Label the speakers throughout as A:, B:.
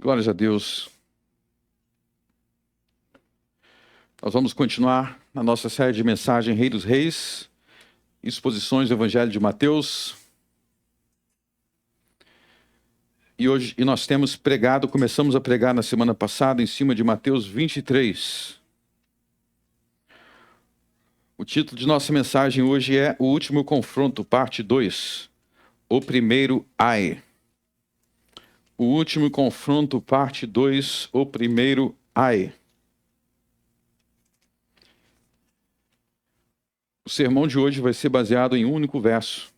A: Glórias a Deus. Nós vamos continuar na nossa série de mensagem Rei dos Reis, exposições do Evangelho de Mateus. E nós temos pregado, começamos a pregar na semana passada em cima de Mateus 23. O título de nossa mensagem hoje é O Último Confronto, parte 2. O primeiro ai. O último confronto, parte 2, o primeiro ai. O sermão de hoje vai ser baseado em um único verso,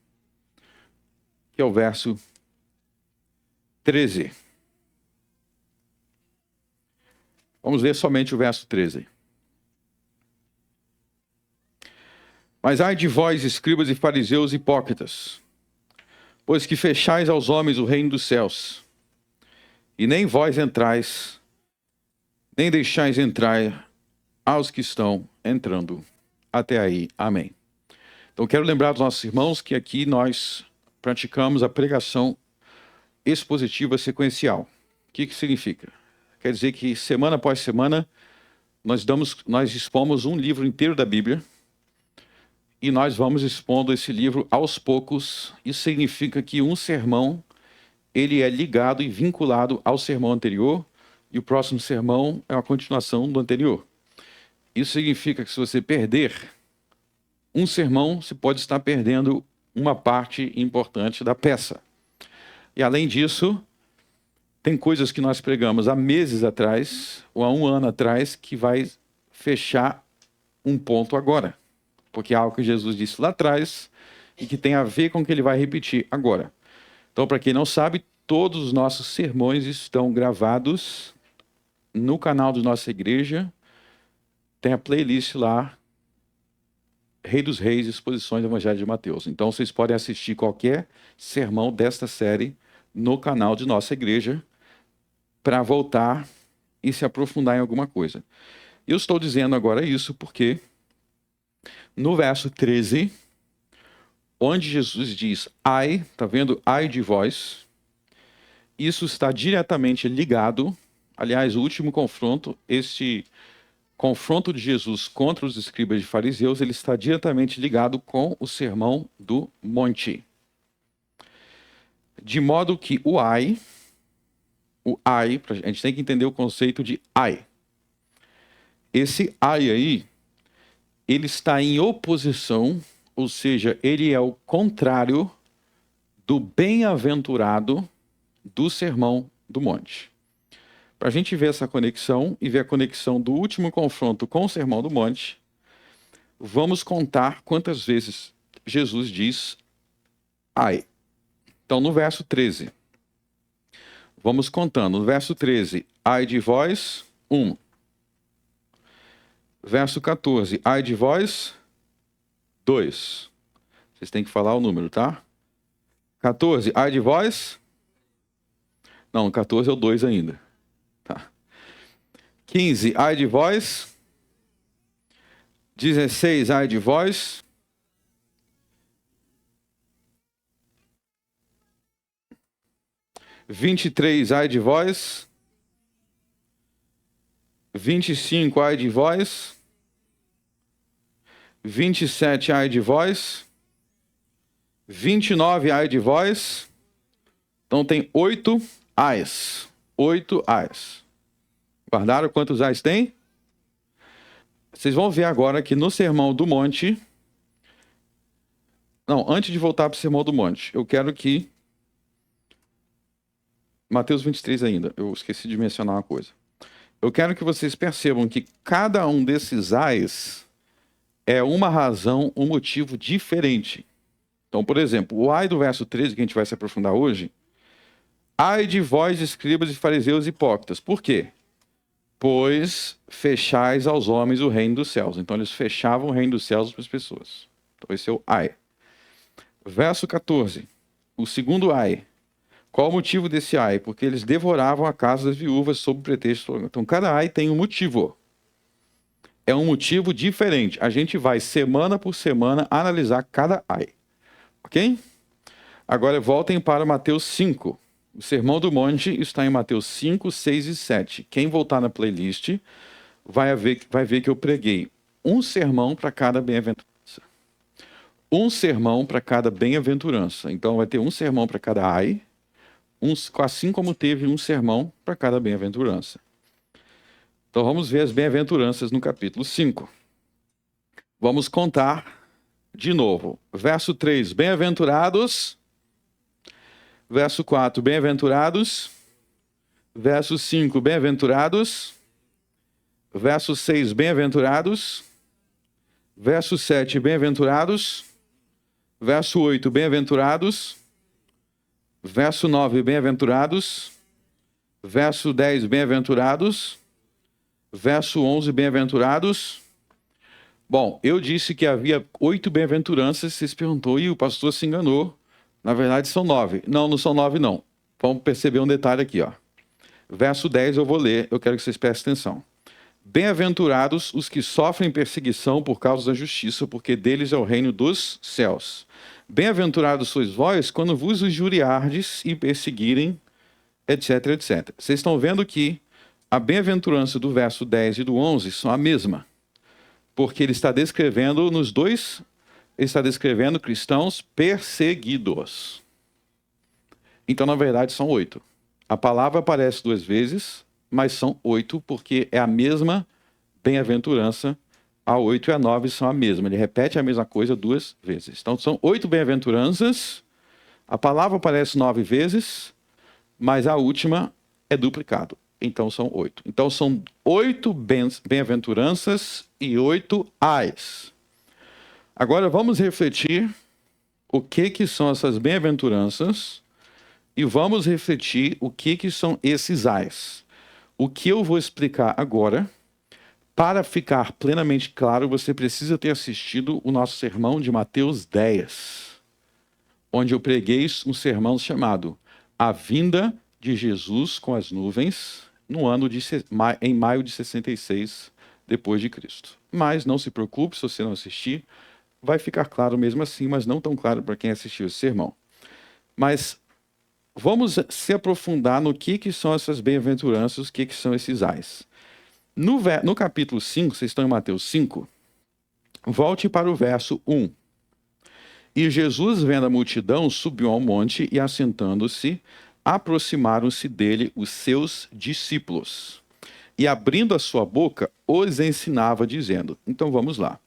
A: que é o verso 13. Vamos ler somente o verso 13. Mas ai de vós, escribas e fariseus hipócritas, pois que fechais aos homens o reino dos céus, e nem vós entrais, nem deixais entrar aos que estão entrando. Até aí, amém. Então quero lembrar aos nossos irmãos que aqui nós praticamos a pregação expositiva sequencial. O que significa? Quer dizer que semana após semana nós expomos um livro inteiro da Bíblia e nós vamos expondo esse livro aos poucos. Isso significa que um sermão ele é ligado e vinculado ao sermão anterior, e o próximo sermão é uma continuação do anterior. Isso significa que se você perder um sermão, você pode estar perdendo uma parte importante da peça. E além disso, tem coisas que nós pregamos há meses atrás, ou há um ano atrás, que vai fechar um ponto agora. Porque é algo que Jesus disse lá atrás e que tem a ver com o que ele vai repetir agora. Então, para quem não sabe, todos os nossos sermões estão gravados no canal da nossa igreja. Tem a playlist lá, Rei dos Reis, exposições do Evangelho de Mateus. Então, vocês podem assistir qualquer sermão desta série no canal de nossa igreja para voltar e se aprofundar em alguma coisa. Eu estou dizendo agora isso porque no verso 13... onde Jesus diz, ai, está vendo? Ai de vós. Isso está diretamente ligado, aliás, o último confronto, este confronto de Jesus contra os escribas e fariseus, ele está diretamente ligado com o sermão do monte. De modo que o ai, a gente tem que entender o conceito de ai. Esse ai aí, ele está em oposição, ou seja, ele é o contrário do bem-aventurado do Sermão do Monte. Para a gente ver essa conexão e ver a conexão do último confronto com o Sermão do Monte, vamos contar quantas vezes Jesus diz ai. Então, no verso 13, vamos contando. No verso 13, ai de vós, 1. Verso 14, ai de vós, 2. Vocês têm que falar o número, tá? 14, ai de vós. Não, 14 é o 2 ainda. Tá. 15, ai de vós. 16, ai de vós. 23, ai de vós. 25, ai de vós. 27, ai de vós. 29, ai de vós. Então tem 8 ais. 8 ais. Guardaram quantos ais tem? Vocês vão ver agora que no Sermão do Monte... Não, antes de voltar para o Sermão do Monte, eu quero que... Mateus 23 ainda, eu esqueci de mencionar uma coisa. Eu quero que vocês percebam que cada um desses ais é uma razão, um motivo diferente. Então, por exemplo, o ai do verso 13, que a gente vai se aprofundar hoje, ai de vós, escribas e fariseus hipócritas. Por quê? Pois fechais aos homens o reino dos céus. Então, eles fechavam o reino dos céus para as pessoas. Então, esse é o ai. Verso 14, o segundo ai. Qual o motivo desse ai? Porque eles devoravam a casa das viúvas sob pretexto. Então, cada ai tem um motivo. É um motivo diferente. A gente vai, semana por semana, analisar cada ai. Ok? Agora, voltem para Mateus 5. O Sermão do Monte está em Mateus 5, 6 e 7. Quem voltar na playlist vai ver que eu preguei um sermão para cada bem-aventurança. Um sermão para cada bem-aventurança. Então vai ter um sermão para cada ai, assim como teve um sermão para cada bem-aventurança. Então vamos ver as bem-aventuranças no capítulo 5. Vamos contar de novo. Verso 3, bem-aventurados. Verso 4, bem-aventurados. Verso 5, bem-aventurados. Verso 6, bem-aventurados. Verso 7, bem-aventurados. Verso 8, bem-aventurados. Verso 9, bem-aventurados. Verso 10, bem-aventurados. Verso 11, bem-aventurados. Bom, eu disse que havia 8 bem-aventuranças. Vocês perguntou, e o pastor se enganou. Na verdade, são 9. Não são 9, não. Vamos perceber um detalhe aqui, ó. Verso 10 eu vou ler, eu quero que vocês prestem atenção. Bem-aventurados os que sofrem perseguição por causa da justiça, porque deles é o reino dos céus. Bem-aventurados sois vós quando vos injuriardes e perseguirem, etc, etc. Vocês estão vendo que a bem-aventurança do verso 10 e do 11 são a mesma. Porque ele está descrevendo nos dois, ele está descrevendo cristãos perseguidos. Então, na verdade, são 8. A palavra aparece 2 vezes, mas são 8, porque é a mesma bem-aventurança. A 8 e a 9 são a mesma. Ele repete a mesma coisa 2 vezes. Então, são 8 bem-aventuranças. A palavra aparece 9 vezes, mas a última é duplicado. Então, são 8. Então, são 8 bem-aventuranças e 8 ais. Agora, vamos refletir o que são essas bem-aventuranças e vamos refletir o que são esses ais. O que eu vou explicar agora, para ficar plenamente claro, você precisa ter assistido o nosso sermão de Mateus 10, onde eu preguei um sermão chamado A Vinda de Jesus com as Nuvens, em maio de 66 depois de Cristo. Mas não se preocupe se você não assistir, vai ficar claro mesmo assim, mas não tão claro para quem assistiu esse sermão. Mas vamos se aprofundar no que são essas bem-aventuranças, o que são esses ais. No capítulo 5, vocês estão em Mateus 5, volte para o verso 1. E Jesus, vendo a multidão, subiu ao monte e, assentando-se, aproximaram-se dele os seus discípulos. E, abrindo a sua boca, os ensinava, dizendo... Então, vamos lá.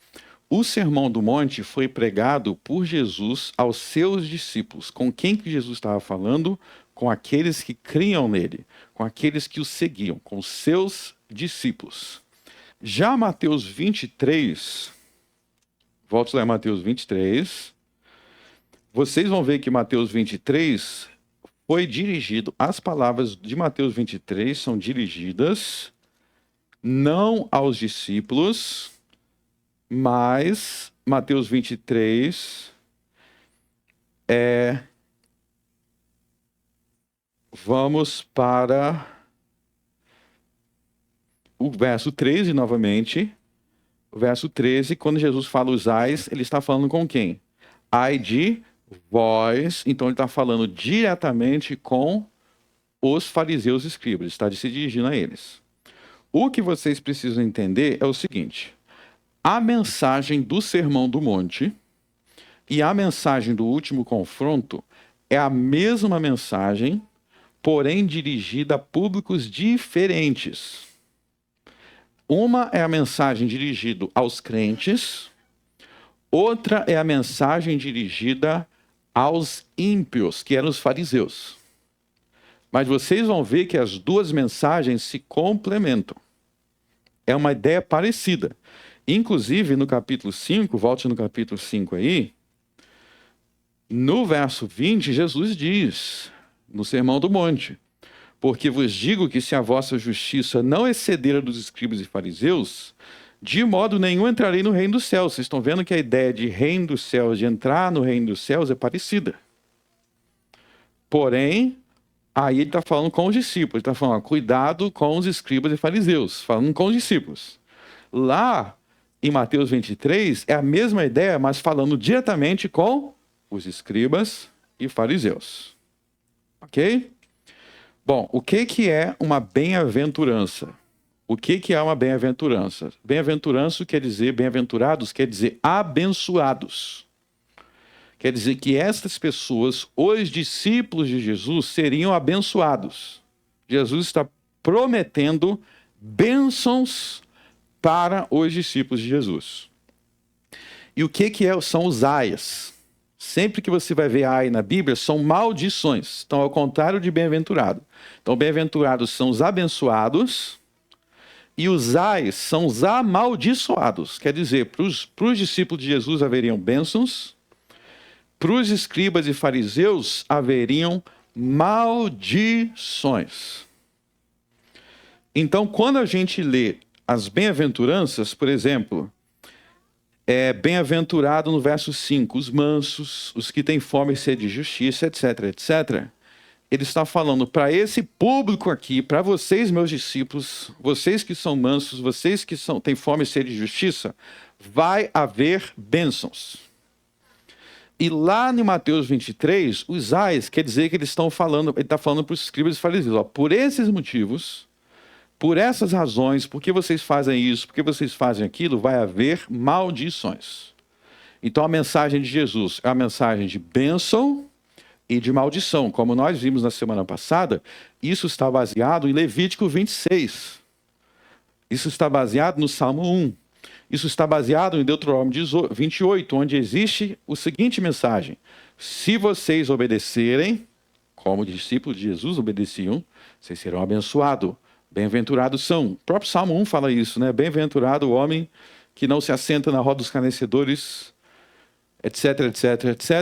A: O Sermão do Monte foi pregado por Jesus aos seus discípulos. Com quem que Jesus estava falando? Com aqueles que criam nele, com aqueles que o seguiam, com os seus discípulos. Já Mateus 23, volte lá em Mateus 23, vocês vão ver que Mateus 23 foi dirigido, as palavras de Mateus 23 são dirigidas não aos discípulos, mas Mateus 23 vamos para o verso 13 novamente. O verso 13, quando Jesus fala os ais, ele está falando com quem? Ai de vós. Então ele está falando diretamente com os fariseus e escribas. Ele está se dirigindo a eles. O que vocês precisam entender é o seguinte. A mensagem do Sermão do Monte e a mensagem do último confronto é a mesma mensagem, porém dirigida a públicos diferentes. Uma é a mensagem dirigida aos crentes, outra é a mensagem dirigida aos ímpios, que eram os fariseus. Mas vocês vão ver que as duas mensagens se complementam. É uma ideia parecida. Inclusive, no capítulo 5, volte no capítulo 5 aí, no verso 20, Jesus diz, no Sermão do Monte, porque vos digo que se a vossa justiça não exceder a dos escribas e fariseus, de modo nenhum entrarei no reino dos céus. Vocês estão vendo que a ideia de reino dos céus, de entrar no reino dos céus, é parecida. Porém, aí ele está falando com os discípulos, ele está falando, cuidado com os escribas e fariseus, falando com os discípulos. Lá, em Mateus 23, é a mesma ideia, mas falando diretamente com os escribas e fariseus. Ok? Bom, o que que é uma bem-aventurança? O que que é uma bem-aventurança? Bem-aventurança quer dizer, bem-aventurados quer dizer abençoados. Quer dizer que estas pessoas, os discípulos de Jesus, seriam abençoados. Jesus está prometendo bênçãos para os discípulos de Jesus. E o que são os aias? Sempre que você vai ver ai na Bíblia, são maldições. Então, ao contrário de bem-aventurado. Então, bem-aventurados são os abençoados e os ais são os amaldiçoados. Quer dizer, para os discípulos de Jesus haveriam bênçãos, para os escribas e fariseus haveriam maldições. Então, quando a gente lê as bem-aventuranças, por exemplo, bem-aventurado no verso 5, os mansos, os que têm fome e sede de justiça, etc, etc. Ele está falando para esse público aqui, para vocês, meus discípulos, vocês que são mansos, vocês que têm fome e sede de justiça, vai haver bênçãos. E lá em Mateus 23, os ais quer dizer que ele está falando para os escribas e fariseus, ó, por esses motivos, por essas razões, porque vocês fazem isso, porque vocês fazem aquilo, vai haver maldições. Então a mensagem de Jesus é a mensagem de bênção e de maldição. Como nós vimos na semana passada, isso está baseado em Levítico 26. Isso está baseado no Salmo 1. Isso está baseado em Deuteronômio 28, onde existe a seguinte mensagem: se vocês obedecerem, como os discípulos de Jesus obedeciam, vocês serão abençoados. Bem-aventurados são. O próprio Salmo 1 fala isso, né? Bem-aventurado o homem que não se assenta na roda dos escarnecedores, etc, etc, etc.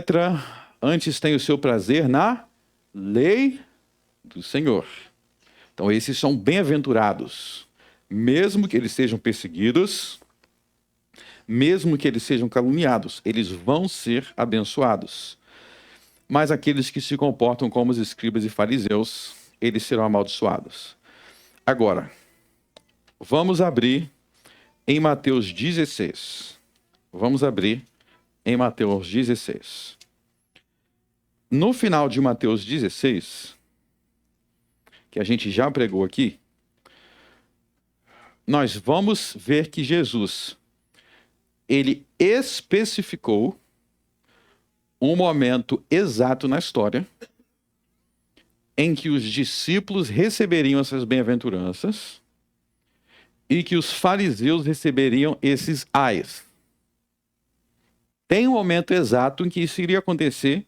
A: Antes tem o seu prazer na lei do Senhor. Então esses são bem-aventurados. Mesmo que eles sejam perseguidos, mesmo que eles sejam caluniados, eles vão ser abençoados. Mas aqueles que se comportam como os escribas e fariseus, eles serão amaldiçoados. Agora, vamos abrir em Mateus 16. Vamos abrir em Mateus 16. No final de Mateus 16, que a gente já pregou aqui, nós vamos ver que Jesus, ele especificou um momento exato na história em que os discípulos receberiam essas bem-aventuranças e que os fariseus receberiam esses ais. Tem um momento exato em que isso iria acontecer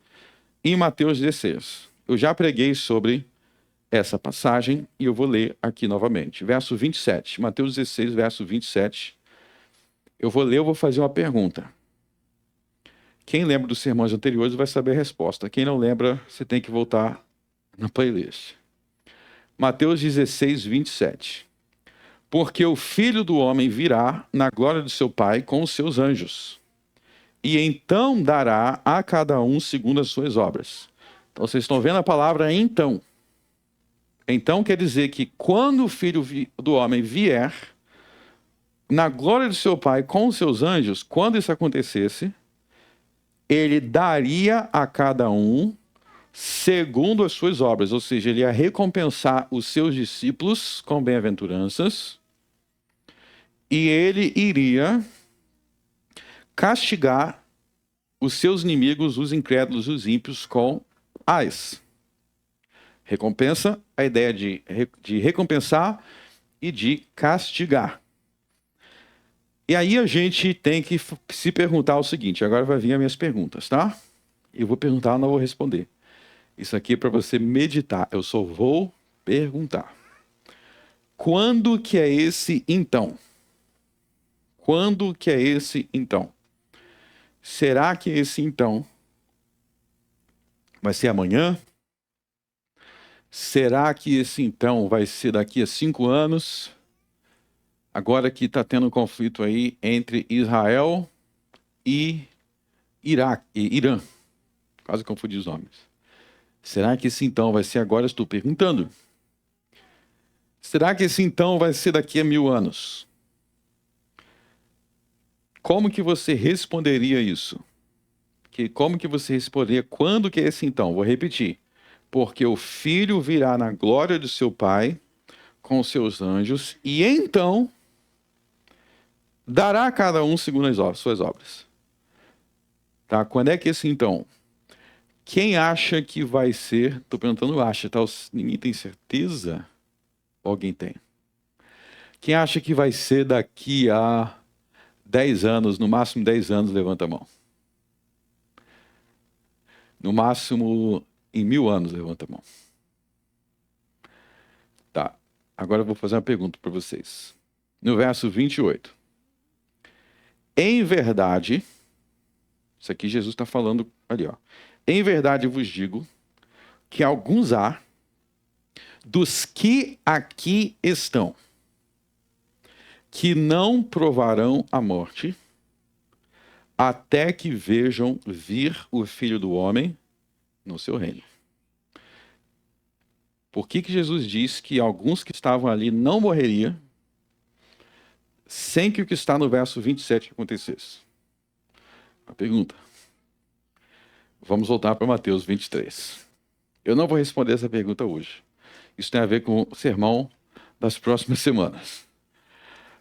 A: em Mateus 16. Eu já preguei sobre essa passagem e eu vou ler aqui novamente. Verso 27, Mateus 16, verso 27. Eu vou fazer uma pergunta. Quem lembra dos sermões anteriores vai saber a resposta. Quem não lembra, você tem que voltar na playlist. Mateus 16, 27. Porque o Filho do Homem virá na glória de seu Pai com os seus anjos, e então dará a cada um segundo as suas obras. Então vocês estão vendo a palavra então. Então quer dizer que quando o Filho do Homem vier na glória de seu Pai com os seus anjos, quando isso acontecesse, ele daria a cada um segundo as suas obras, ou seja, ele ia recompensar os seus discípulos com bem-aventuranças e ele iria castigar os seus inimigos, os incrédulos, os ímpios, com ais. Recompensa, a ideia de recompensar e de castigar. E aí a gente tem que se perguntar o seguinte, agora vai vir as minhas perguntas, tá? Eu vou perguntar, não vou responder. Isso aqui é para você meditar, eu só vou perguntar. Quando que é esse então? Quando que é esse então? Será que esse então vai ser amanhã? Será que esse então vai ser daqui a 5 anos? Agora que está tendo um conflito aí entre Israel e Irã. Quase confundi os nomes. Será que esse então vai ser agora? Estou perguntando. Será que esse então vai ser daqui a 1000 anos? Como que você responderia isso? Como que você responderia? Quando que é esse então? Vou repetir. porque o filho virá na glória de seu Pai com seus anjos, e então dará a cada um segundo as suas obras. Tá? Quando é que esse então? Quem acha que vai ser? Estou perguntando, acha, tá? Ninguém tem certeza? Alguém tem? Quem acha que vai ser daqui a 10 anos, no máximo 10 anos, levanta a mão. No máximo, em 1000 anos, levanta a mão. Tá. Agora eu vou fazer uma pergunta para vocês. No verso 28. Em verdade, isso aqui Jesus está falando ali, ó. Em verdade vos digo que alguns há dos que aqui estão, que não provarão a morte, até que vejam vir o Filho do Homem no seu reino. Por que Jesus diz que alguns que estavam ali não morreriam sem que o que está no verso 27 acontecesse? A pergunta. Vamos voltar para Mateus 23. Eu não vou responder essa pergunta hoje. Isso tem a ver com o sermão das próximas semanas.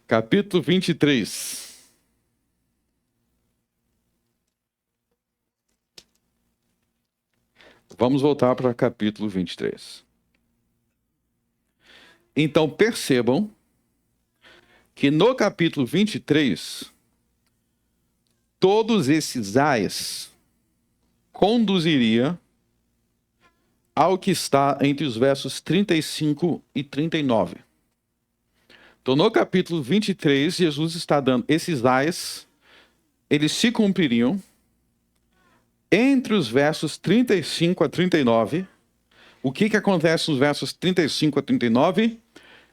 A: Capítulo 23. Vamos voltar para capítulo 23. Então percebam que no capítulo 23, todos esses ais conduziria ao que está entre os versos 35 e 39. Então, no capítulo 23, Jesus está dando esses ais, eles se cumpririam entre os versos 35 a 39. O que acontece nos versos 35 a 39?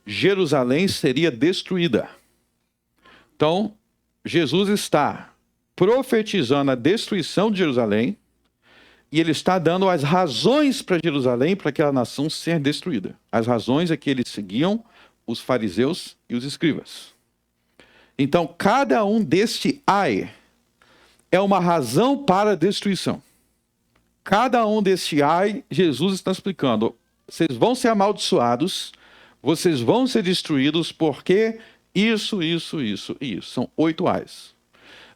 A: Jerusalém seria destruída. Então, Jesus está profetizando a destruição de Jerusalém, e ele está dando as razões para Jerusalém, para aquela nação ser destruída. As razões é que eles seguiam os fariseus e os escribas. Então, cada um deste ai é uma razão para a destruição. Cada um deste ai, Jesus está explicando. Vocês vão ser amaldiçoados, vocês vão ser destruídos, porque isso. São 8 ais.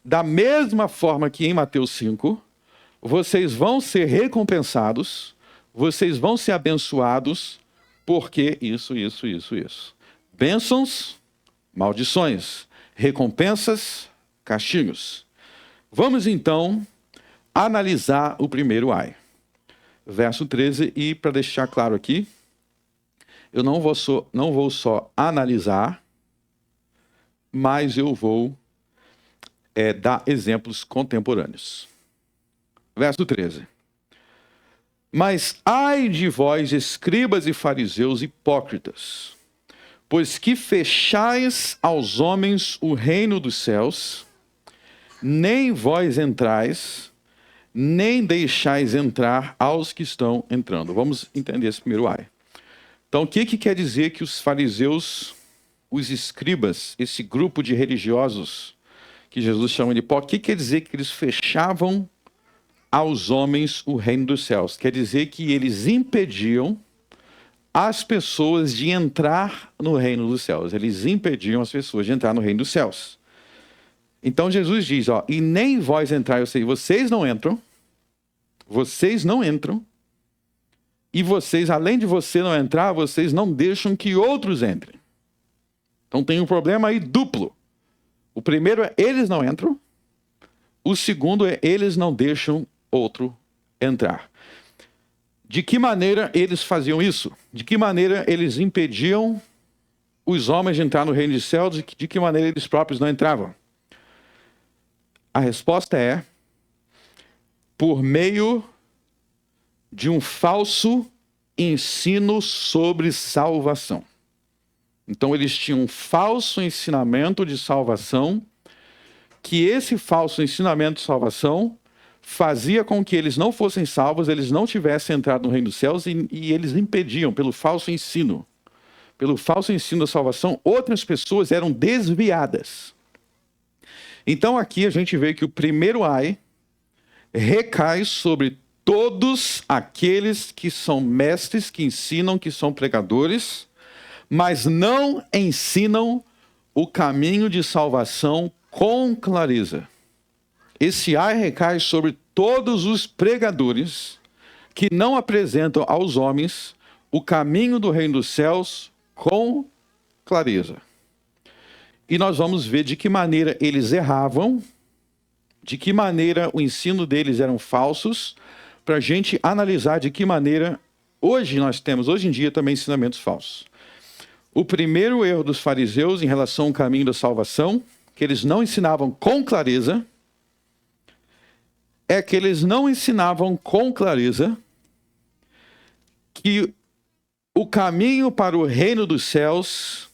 A: Da mesma forma que em Mateus 5, vocês vão ser recompensados, vocês vão ser abençoados, porque isso. Bênçãos, maldições, recompensas, castigos. Vamos então analisar o primeiro ai. Verso 13, e para deixar claro aqui, eu não vou só analisar, mas eu vou dar exemplos contemporâneos. Verso 13. Mas ai de vós, escribas e fariseus hipócritas, pois que fechais aos homens o reino dos céus, nem vós entrais, nem deixais entrar aos que estão entrando. Vamos entender esse primeiro ai. Então, o que quer dizer que os fariseus, os escribas, esse grupo de religiosos que Jesus chama de hipócritas, o que quer dizer que eles fechavam aos homens o reino dos céus? Quer dizer que eles impediam as pessoas de entrar no reino dos céus. Eles impediam as pessoas de entrar no reino dos céus. Então Jesus diz, ó, e nem vós entrai, ou seja, vocês não entram, e vocês, além de você não entrar, vocês não deixam que outros entrem. Então tem um problema aí duplo. O primeiro é eles não entram, o segundo é eles não deixam outro entrar. De que maneira eles faziam isso? De que maneira eles impediam os homens de entrar no reino dos céus? De que maneira eles próprios não entravam? A resposta é por meio de um falso ensino sobre salvação. Então eles tinham um falso ensinamento de salvação, que esse falso ensinamento de salvação fazia com que eles não fossem salvos, eles não tivessem entrado no reino dos céus, e eles impediam, pelo falso ensino da salvação, outras pessoas eram desviadas. Então aqui a gente vê que o primeiro ai recai sobre todos aqueles que são mestres, que ensinam, que são pregadores, mas não ensinam o caminho de salvação com clareza. Esse ai recai sobre todos os pregadores que não apresentam aos homens o caminho do reino dos céus com clareza. E nós vamos ver de que maneira eles erravam, de que maneira o ensino deles eram falsos, para a gente analisar de que maneira hoje em dia também ensinamentos falsos. O primeiro erro dos fariseus em relação ao caminho da salvação, que eles não ensinavam com clareza, é que eles não ensinavam com clareza que o caminho para o reino dos céus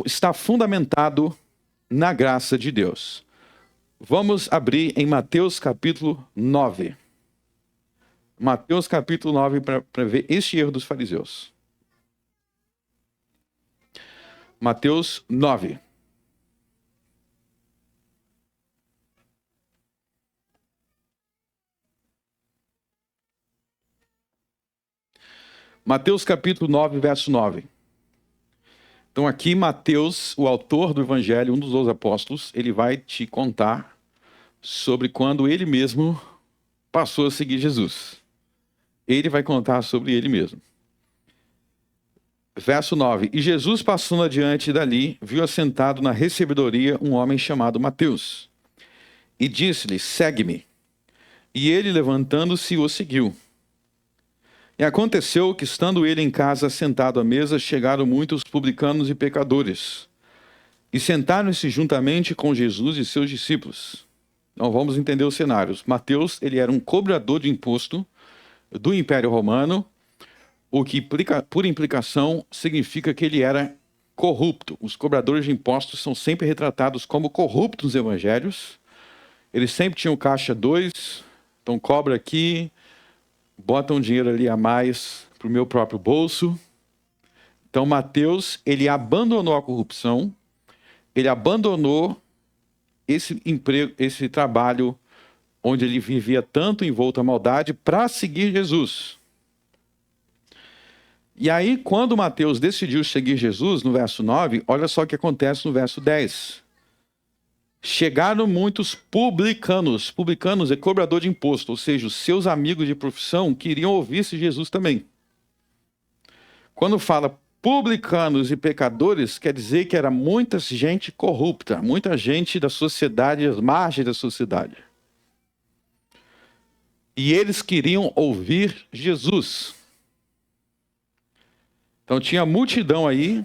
A: está fundamentado na graça de Deus. Vamos abrir em Mateus capítulo 9. Mateus capítulo 9 para ver este erro dos fariseus. Mateus 9. Mateus capítulo 9, verso 9. Então aqui Mateus, o autor do evangelho, um dos 12 apóstolos, ele vai te contar sobre quando ele mesmo passou a seguir Jesus. Ele vai contar sobre ele mesmo. Verso 9. E Jesus, passando adiante dali, viu assentado na recebedoria um homem chamado Mateus. E disse-lhe, segue-me. E ele, levantando-se, o seguiu. E aconteceu que, estando ele em casa sentado à mesa, chegaram muitos publicanos e pecadores. E sentaram-se juntamente com Jesus e seus discípulos. Então vamos entender os cenários. Mateus, ele era um cobrador de imposto do Império Romano, o que por implicação significa que ele era corrupto. Os cobradores de impostos são sempre retratados como corruptos nos evangelhos. Eles sempre tinham caixa 2, então cobra aqui, bota um dinheiro ali a mais para o meu próprio bolso. Então Mateus, ele abandonou a corrupção, ele abandonou esse emprego, esse trabalho onde ele vivia tanto envolto à maldade, para seguir Jesus. E aí, quando Mateus decidiu seguir Jesus, no verso 9, olha só o que acontece no verso 10. Chegaram muitos publicanos. Publicanos é cobrador de imposto, ou seja, os seus amigos de profissão queriam ouvir-se Jesus também. Quando fala publicanos e pecadores, quer dizer que era muita gente corrupta, muita gente da sociedade, às margens da sociedade. E eles queriam ouvir Jesus. Então tinha multidão aí,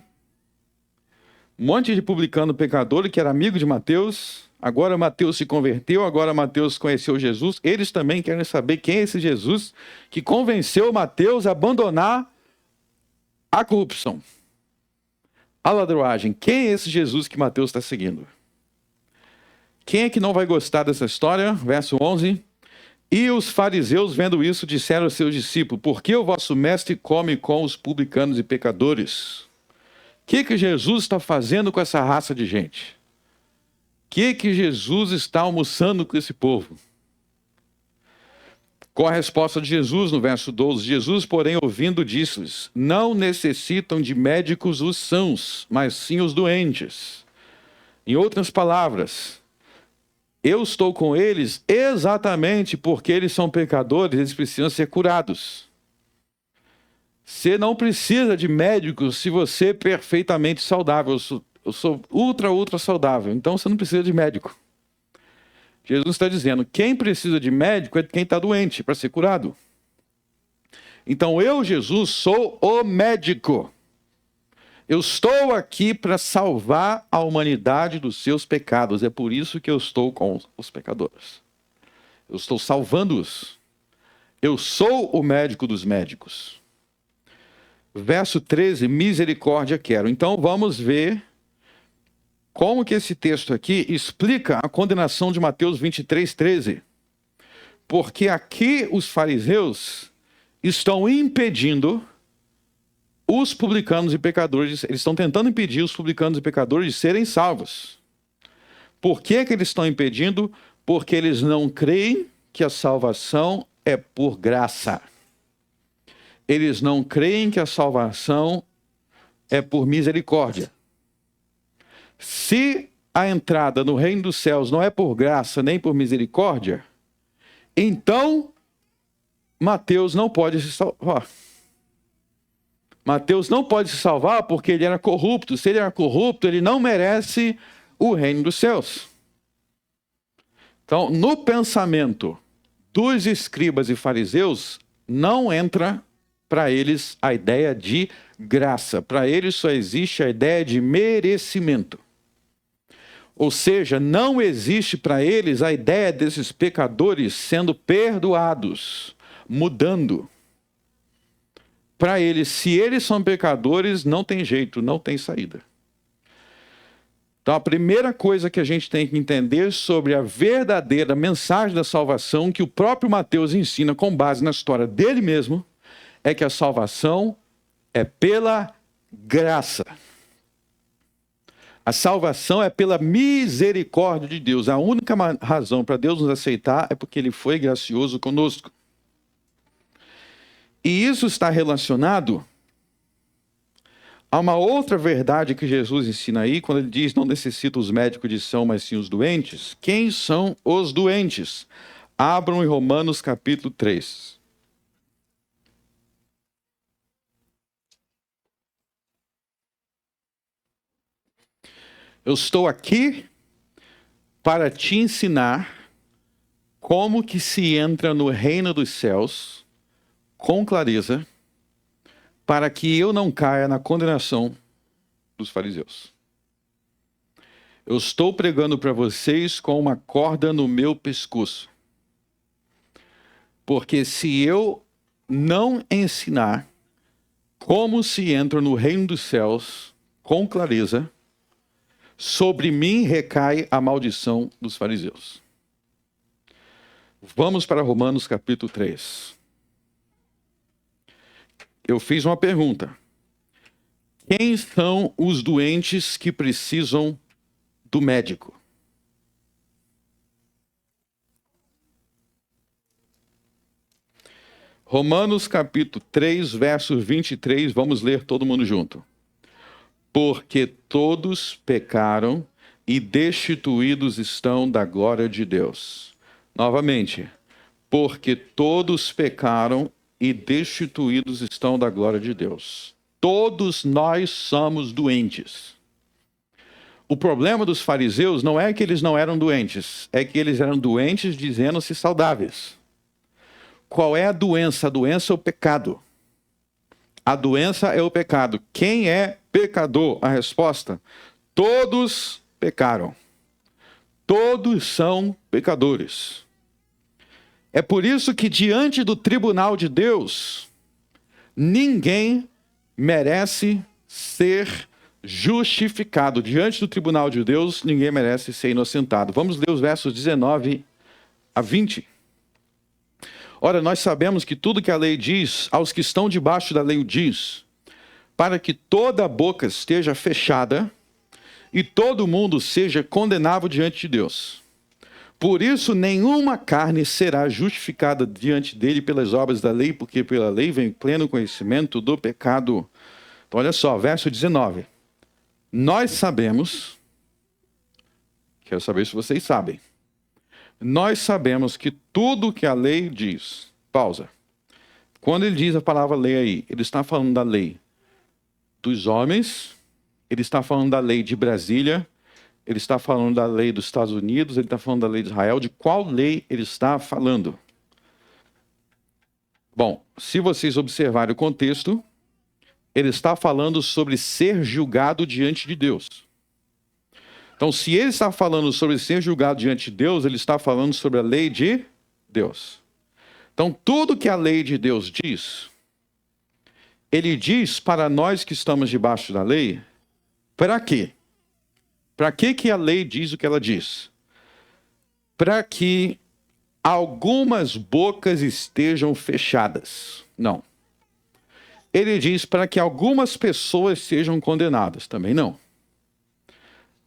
A: um monte de publicano pecador que era amigo de Mateus. Agora Mateus se converteu, agora Mateus conheceu Jesus. Eles também querem saber quem é esse Jesus que convenceu Mateus a abandonar a corrupção, a ladroagem. Quem é esse Jesus que Mateus está seguindo? Quem é que não vai gostar dessa história? Verso 11. E os fariseus, vendo isso, disseram aos seus discípulos, por que o vosso mestre come com os publicanos e pecadores? O que Jesus está fazendo com essa raça de gente? O que Jesus está almoçando com esse povo? Qual a resposta de Jesus no verso 12? Jesus, porém, ouvindo, disse-lhes, não necessitam de médicos os sãos, mas sim os doentes. Em outras palavras, eu estou com eles exatamente porque eles são pecadores, eles precisam ser curados. Você não precisa de médicos se você é perfeitamente saudável. Eu sou ultra saudável, então você não precisa de médico. Jesus está dizendo, quem precisa de médico é quem está doente, para ser curado. Então eu, Jesus, sou o médico. Eu estou aqui para salvar a humanidade dos seus pecados. É por isso que eu estou com os pecadores. Eu estou salvando-os. Eu sou o médico dos médicos. Verso 13, misericórdia quero. Então vamos ver como que esse texto aqui explica a condenação de Mateus 23, 13. Porque aqui os fariseus estão impedindo os publicanos e pecadores, eles estão tentando impedir os publicanos e pecadores de serem salvos. Por que eles estão impedindo? Porque eles não creem que a salvação é por graça. Eles não creem que a salvação é por misericórdia. Se a entrada no reino dos céus não é por graça nem por misericórdia, então Mateus não pode se salvar. Mateus não pode se salvar porque ele era corrupto. Se ele era corrupto, ele não merece o reino dos céus. Então, no pensamento dos escribas e fariseus, não entra para eles a ideia de graça. Para eles só existe a ideia de merecimento. Ou seja, não existe para eles a ideia desses pecadores sendo perdoados, mudando. Para eles, se eles são pecadores, não tem jeito, não tem saída. Então, a primeira coisa que a gente tem que entender sobre a verdadeira mensagem da salvação, que o próprio Mateus ensina com base na história dele mesmo, é que a salvação é pela graça. A salvação é pela misericórdia de Deus. A única razão para Deus nos aceitar é porque Ele foi gracioso conosco. E isso está relacionado a uma outra verdade que Jesus ensina aí, quando ele diz: não necessita os médicos de são, mas sim os doentes. Quem são os doentes? Abram em Romanos capítulo 3. Eu estou aqui para te ensinar como que se entra no reino dos céus com clareza, para que eu não caia na condenação dos fariseus. Eu estou pregando para vocês com uma corda no meu pescoço. Porque se eu não ensinar como se entra no reino dos céus com clareza, sobre mim recai a maldição dos fariseus. Vamos para Romanos capítulo 3. Eu fiz uma pergunta. Quem são os doentes que precisam do médico? Romanos capítulo 3, verso 23, vamos ler todo mundo junto. Porque todos pecaram e destituídos estão da glória de Deus. Novamente, porque todos pecaram e destituídos estão da glória de Deus. Todos nós somos doentes. O problema dos fariseus não é que eles não eram doentes, é que eles eram doentes dizendo-se saudáveis. Qual é a doença? A doença é o pecado. A doença é o pecado. Quem é pecador? A resposta: todos pecaram. Todos são pecadores. É por isso que diante do tribunal de Deus, ninguém merece ser justificado. Diante do tribunal de Deus, ninguém merece ser inocentado. Vamos ler os versos 19 a 20. Ora, nós sabemos que tudo que a lei diz, aos que estão debaixo da lei o diz, para que toda a boca esteja fechada e todo mundo seja condenável diante de Deus. Por isso, nenhuma carne será justificada diante dele pelas obras da lei, porque pela lei vem pleno conhecimento do pecado. Então, olha só, verso 19. Nós sabemos, quero saber se vocês sabem, nós sabemos que tudo que a lei diz, pausa. Quando ele diz a palavra lei aí, ele está falando da lei dos homens, ele está falando da lei de Brasília, ele está falando da lei dos Estados Unidos, ele está falando da lei de Israel. De qual lei ele está falando? Bom, se vocês observarem o contexto, ele está falando sobre ser julgado diante de Deus. Então, se ele está falando sobre ser julgado diante de Deus, ele está falando sobre a lei de Deus. Então, tudo que a lei de Deus diz, ele diz para nós que estamos debaixo da lei, para quê? Para que a lei diz o que ela diz? Para que algumas bocas estejam fechadas. Não. Ele diz para que algumas pessoas sejam condenadas. Também não.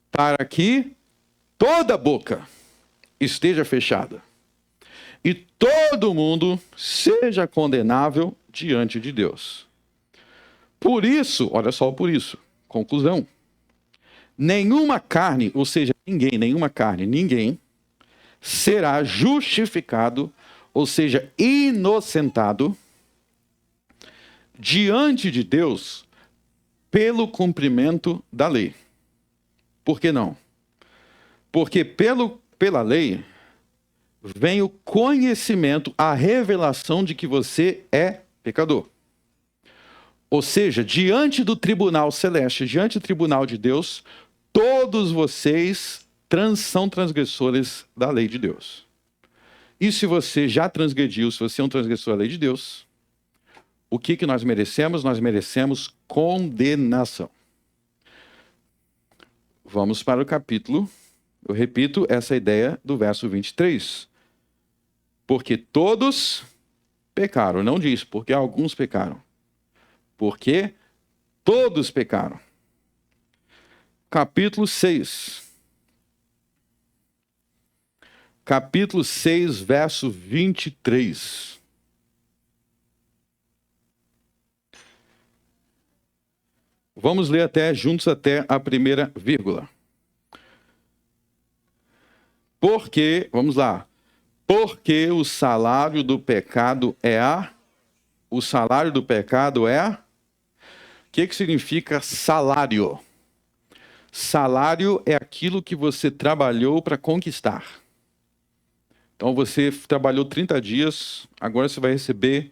A: Para que toda boca esteja fechada. E todo mundo seja condenável diante de Deus. Por isso, olha só, por isso, conclusão. Nenhuma carne, ou seja, ninguém será justificado, ou seja, inocentado, diante de Deus pelo cumprimento da lei. Por que não? Porque pela lei vem o conhecimento, a revelação de que você é pecador. Ou seja, diante do tribunal celeste, diante do tribunal de Deus, todos vocês são transgressores da lei de Deus. E se você já transgrediu, se você é um transgressor da lei de Deus, o que nós merecemos? Nós merecemos condenação. Vamos para o capítulo. Eu repito essa ideia do verso 23. Porque todos pecaram. Não diz porque alguns pecaram. Porque todos pecaram. Capítulo 6. Capítulo 6, verso 23. Vamos ler juntos até a primeira vírgula. Porque, vamos lá. Porque o salário do pecado é o salário do pecado é o que significa salário? Salário é aquilo que você trabalhou para conquistar. Então você trabalhou 30 dias, agora você vai receber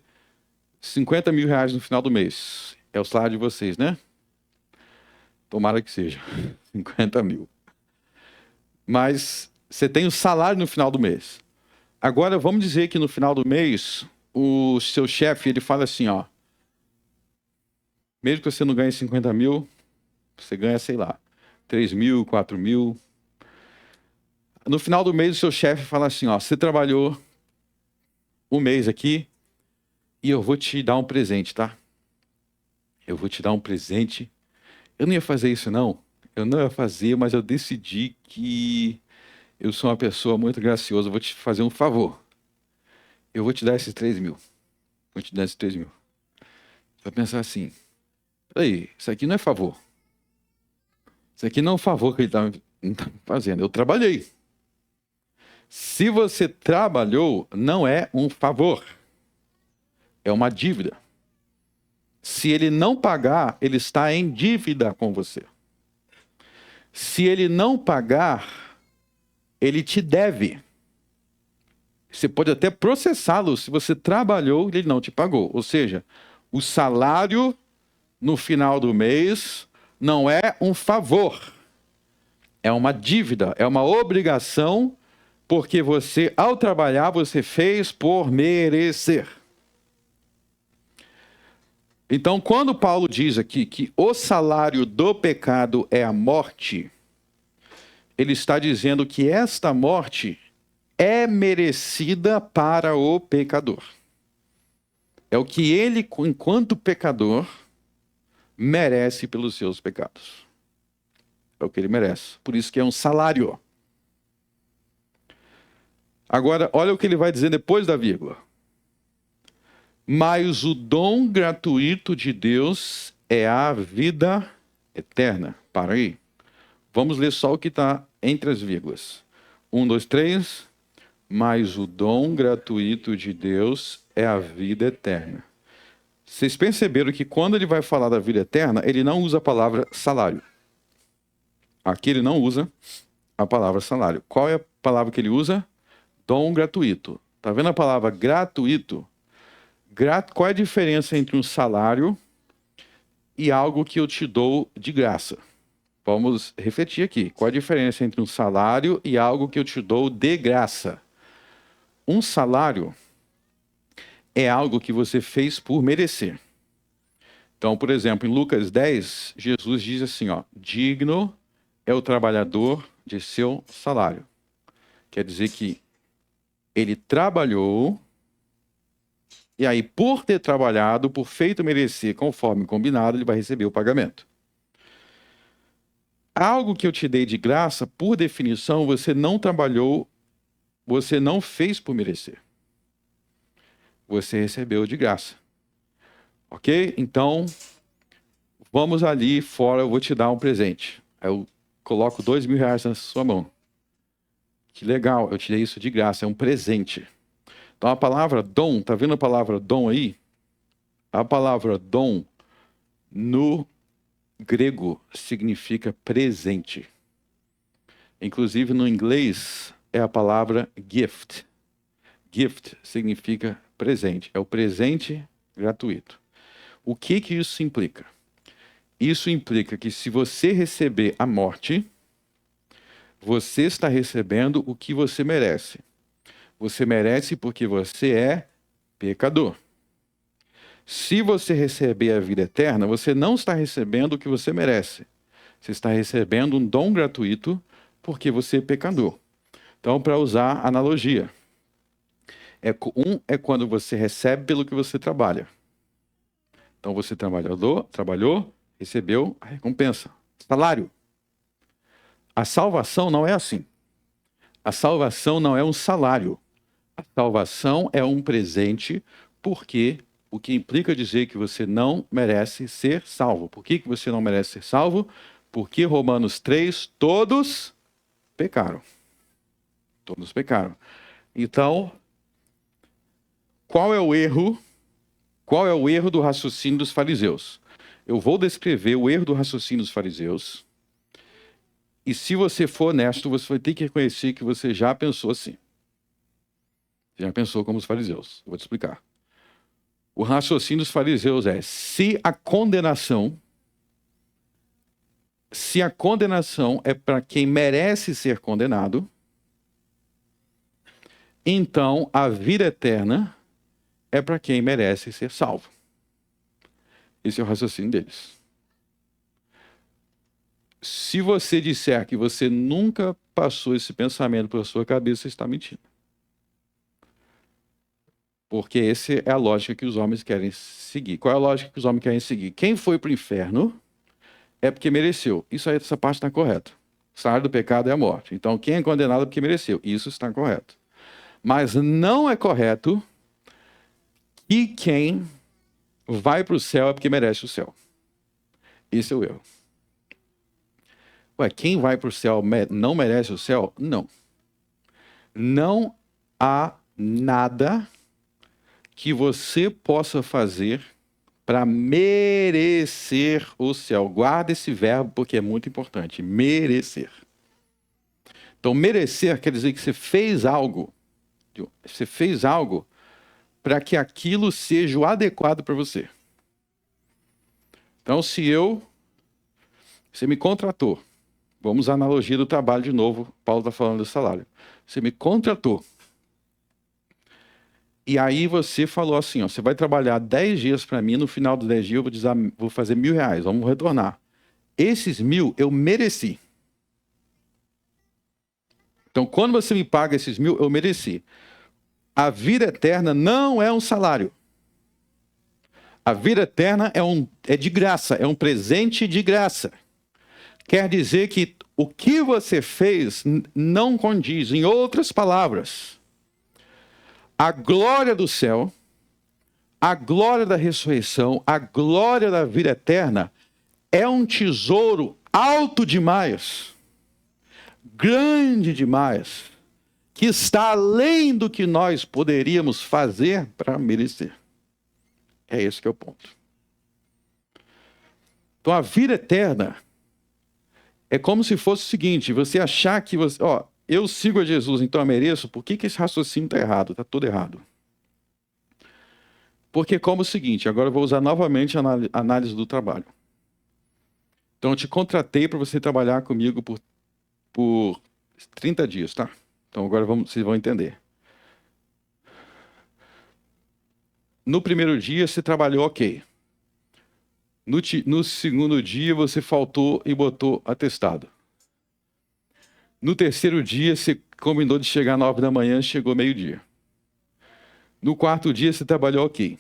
A: 50 mil reais no final do mês. É o salário de vocês, né? Tomara que seja 50 mil. Mas você tem o salário no final do mês. Agora vamos dizer que no final do mês o seu chefe ele fala assim, ó, mesmo que você não ganhe 50 mil, você ganha, sei lá, 3 mil, 4 mil. No final do mês o seu chefe fala assim, ó, você trabalhou um mês aqui e eu vou te dar um presente, tá? Eu vou te dar um presente. Eu não ia fazer isso não. Eu não ia fazer, mas eu decidi que eu sou uma pessoa muito graciosa, eu vou te fazer um favor. Eu vou te dar esses 3 mil. Vou te dar esses 3 mil. Você vai pensar assim, peraí, isso aqui não é favor. Isso aqui não é um favor que ele está me fazendo. Eu trabalhei. Se você trabalhou, não é um favor. É uma dívida. Se ele não pagar, ele está em dívida com você. Se ele não pagar, ele te deve. Você pode até processá-lo se você trabalhou e ele não te pagou. Ou seja, o salário no final do mês não é um favor. É uma dívida, é uma obrigação, porque você, ao trabalhar, você fez por merecer. Então, quando Paulo diz aqui que o salário do pecado é a morte, ele está dizendo que esta morte é merecida para o pecador. É o que ele, enquanto pecador, merece pelos seus pecados. É o que ele merece. Por isso que é um salário. Agora, olha o que ele vai dizer depois da vírgula. Mas o dom gratuito de Deus é a vida eterna. Para aí. Vamos ler só o que está entre as vírgulas. 1, 2, 3. Mas o dom gratuito de Deus é a vida eterna. Vocês perceberam que quando ele vai falar da vida eterna, ele não usa a palavra salário. Aqui ele não usa a palavra salário. Qual é a palavra que ele usa? Dom gratuito. Está vendo a palavra gratuito? Qual é a diferença entre um salário e algo que eu te dou de graça? Vamos refletir aqui. Qual a diferença entre um salário e algo que eu te dou de graça? Um salário é algo que você fez por merecer. Então, por exemplo, em Lucas 10, Jesus diz assim, ó, digno é o trabalhador de seu salário. Quer dizer que ele trabalhou, e aí, por ter trabalhado, por feito merecer conforme combinado, ele vai receber o pagamento. Algo que eu te dei de graça, por definição, você não trabalhou você não fez por merecer. Você recebeu de graça. Ok? Então, vamos ali fora, eu vou te dar um presente. Aí eu coloco R$2.000 na sua mão. Que legal, eu te dei isso de graça, é um presente. Então a palavra dom, tá vendo a palavra dom aí? A palavra dom no grego significa presente. Inclusive no inglês é a palavra gift. Gift significa presente, é o presente gratuito. O que isso implica? Isso implica que se você receber a morte, você está recebendo o que você merece. Você merece porque você é pecador. Se você receber a vida eterna, você não está recebendo o que você merece. Você está recebendo um dom gratuito porque você é pecador. Então, para usar a analogia, é quando você recebe pelo que você trabalha. Então, você trabalhou, recebeu a recompensa. Salário. A salvação não é assim. A salvação não é um salário. A salvação é um presente, porque o que implica dizer que você não merece ser salvo. Por que você não merece ser salvo? Porque Romanos 3, todos pecaram. Todos pecaram. Então, qual é o erro? Qual é o erro do raciocínio dos fariseus? Eu vou descrever o erro do raciocínio dos fariseus. E se você for honesto, você vai ter que reconhecer que você já pensou assim. Já pensou como os fariseus. Eu vou te explicar. O raciocínio dos fariseus é: se a condenação é para quem merece ser condenado, então a vida eterna é para quem merece ser salvo. Esse é o raciocínio deles. Se você disser que você nunca passou esse pensamento pela sua cabeça, você está mentindo. Porque essa é a lógica que os homens querem seguir. Qual é a lógica que os homens querem seguir? Quem foi para o inferno é porque mereceu. Essa parte está correta. O salário do pecado é a morte. Então, quem é condenado é porque mereceu. Isso está correto. Mas não é correto que quem vai para o céu é porque merece o céu. Esse é o erro. Ué, quem vai para o céu não merece o céu? Não. Não há nada que você possa fazer para merecer o céu. Guarda esse verbo porque é muito importante. Merecer. Então, merecer quer dizer que você fez algo. Você fez algo para que aquilo seja o adequado para você. Então, você me contratou. Vamos à analogia do trabalho de novo. Paulo está falando do salário. Você me contratou. E aí você falou assim, ó, você vai trabalhar 10 dias para mim, no final dos 10 dias eu vou fazer R$1.000, vamos retornar. Esses 1.000 eu mereci. Então, quando você me paga esses 1.000, eu mereci. A vida eterna não é um salário. A vida eterna é de graça, é um presente de graça. Quer dizer que o que você fez não condiz. Em outras palavras, a glória do céu, a glória da ressurreição, a glória da vida eterna é um tesouro alto demais, grande demais, que está além do que nós poderíamos fazer para merecer. É esse que é o ponto. Então a vida eterna é como se fosse o seguinte: você achar que eu sigo a Jesus, então eu mereço. Por que esse raciocínio está errado? Está tudo errado. Porque é como o seguinte, agora eu vou usar novamente a análise do trabalho. Então eu te contratei para você trabalhar comigo por 30 dias, tá? Então agora vocês vão entender. No primeiro dia você trabalhou ok. No segundo dia você faltou e botou atestado. No terceiro dia você combinou de chegar às 9 da manhã, chegou meio-dia. No quarto dia você trabalhou ok.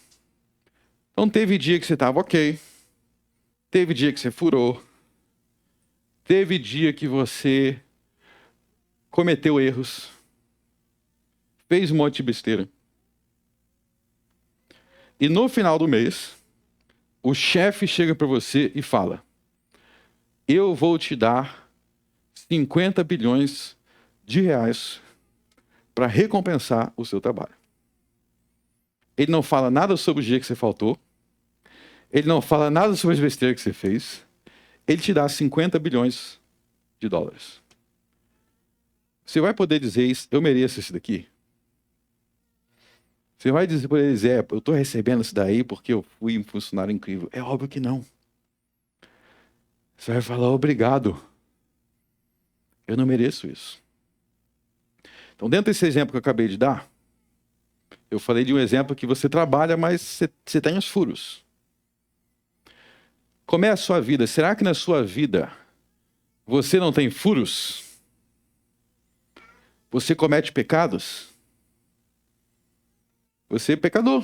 A: Então teve dia que você estava ok. Teve dia que você furou. Teve dia que você cometeu erros. fez um monte de besteira. E no final do mês, o chefe chega para você e fala: eu vou te dar 50 bilhões de reais para recompensar o seu trabalho. Ele não fala nada sobre o dia que você faltou. Ele não fala nada sobre as besteiras que você fez. Ele te dá 50 bilhões de dólares. Você vai poder dizer isso, eu mereço isso daqui? Você vai poder dizer, eu estou recebendo isso daí porque eu fui um funcionário incrível? É óbvio que não. Você vai falar, obrigado. Eu não mereço isso. Então, dentro desse exemplo que eu acabei de dar, eu falei de um exemplo que você trabalha, mas você tem os furos. Como é a sua vida? Será que na sua vida você não tem furos? Você comete pecados? Você é pecador.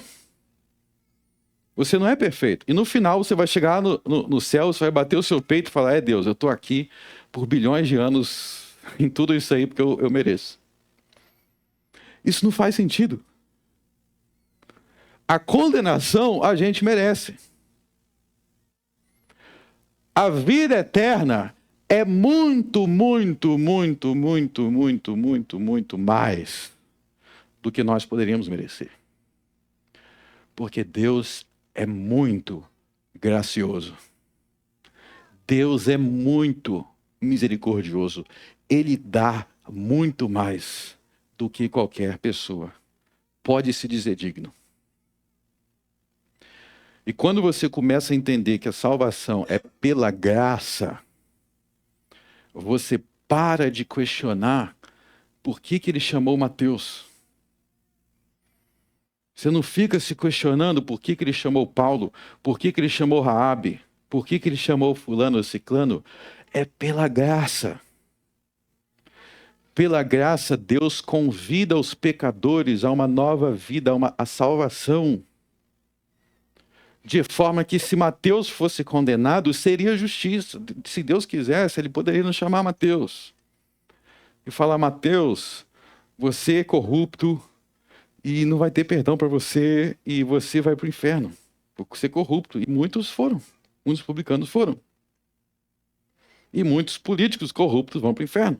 A: Você não é perfeito. E no final você vai chegar no céu, você vai bater o seu peito e falar, é Deus, eu estou aqui por bilhões de anos em tudo isso aí porque eu mereço. Isso não faz sentido. A condenação a gente merece. A vida eterna é muito, muito, muito, muito, muito, muito, muito mais do que nós poderíamos merecer. Porque Deus é muito gracioso. Deus é muito misericordioso. Ele dá muito mais do que qualquer pessoa pode se dizer digno. E quando você começa a entender que a salvação é pela graça, você para de questionar por que ele chamou Mateus. Você não fica se questionando por que ele chamou Paulo, por que ele chamou Raabe, por que ele chamou fulano ou ciclano. É pela graça. Pela graça, Deus convida os pecadores a uma nova vida, a salvação. De forma que se Mateus fosse condenado, seria justiça. Se Deus quisesse, ele poderia nos chamar Mateus. E falar, Mateus, você é corrupto e não vai ter perdão para você e você vai para o inferno. Por ser corrupto. E muitos foram. Muitos publicanos foram. E muitos políticos corruptos vão para o inferno.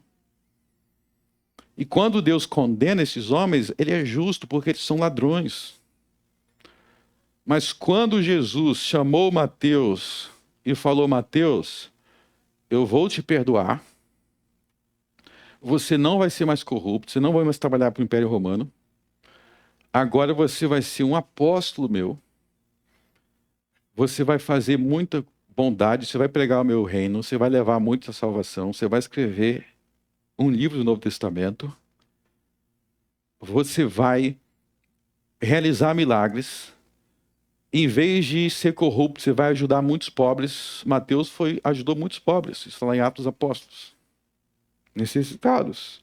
A: E quando Deus condena esses homens, ele é justo porque eles são ladrões. Mas quando Jesus chamou Mateus e falou, Mateus, eu vou te perdoar, você não vai ser mais corrupto, você não vai mais trabalhar para o Império Romano, agora você vai ser um apóstolo meu, você vai fazer muita bondade, você vai pregar o meu reino, você vai levar muita salvação, você vai escrever um livro do Novo Testamento, você vai realizar milagres. Em vez de ser corrupto, você vai ajudar muitos pobres. Mateus ajudou muitos pobres. Isso está lá em Atos dos Apóstolos. Necessitados.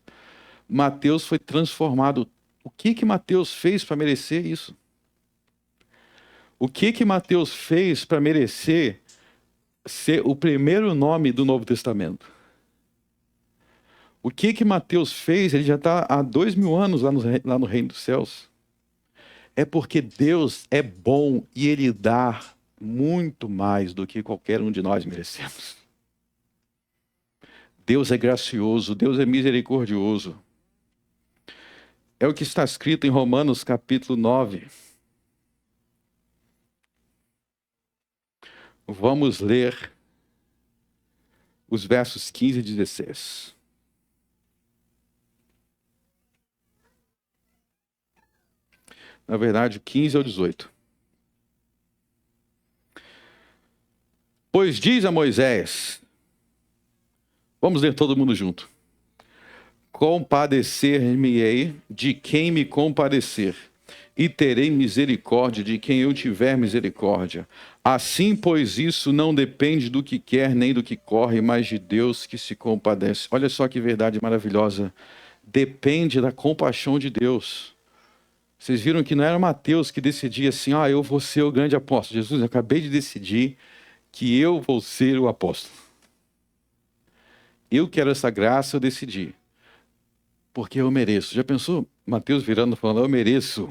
A: Mateus foi transformado. O que Mateus fez para merecer isso? O que Mateus fez para merecer ser o primeiro nome do Novo Testamento? O que Mateus fez? Ele já está há 2000 anos lá no Reino dos Céus. É porque Deus é bom e Ele dá muito mais do que qualquer um de nós merecemos. Deus é gracioso, Deus é misericordioso. É o que está escrito em Romanos capítulo 9. Vamos ler os versos 15 e 16. Na verdade, 15 ao 18. Pois diz a Moisés, vamos ler todo mundo junto. Compadecer-me-ei de quem me compadecer, e terei misericórdia de quem eu tiver misericórdia. Assim, pois, isso não depende do que quer nem do que corre, mas de Deus que se compadece. Olha só que verdade maravilhosa. Depende da compaixão de Deus. Vocês viram que não era Mateus que decidia assim, eu vou ser o grande apóstolo. Jesus, eu acabei de decidir que eu vou ser o apóstolo. Eu quero essa graça, eu decidi. porque eu mereço. Já pensou Mateus virando e falando, eu mereço?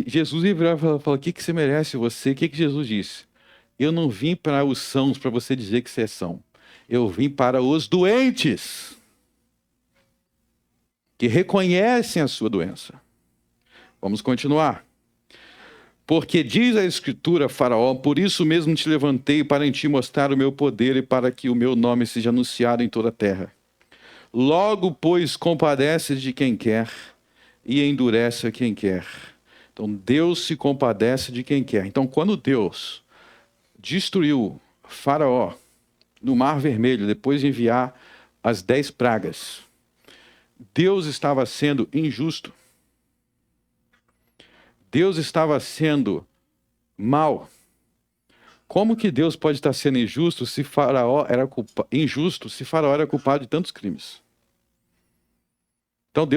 A: Jesus ia virar e falar, o que você merece você? O que Jesus disse? Eu não vim para os sãos para você dizer que você é são. Eu vim para os doentes, que reconhecem a sua doença. Vamos continuar. Porque diz a Escritura, Faraó, por isso mesmo te levantei para em ti mostrar o meu poder e para que o meu nome seja anunciado em toda a terra. Logo, pois, compadece de quem quer e endurece a quem quer. Então, Deus se compadece de quem quer. Então, quando Deus destruiu Faraó no Mar Vermelho, depois de enviar as 10 pragas, Deus estava sendo injusto. Deus estava sendo mau. Como que Deus pode estar sendo injusto se Faraó era injusto se Faraó era culpado de tantos crimes? Então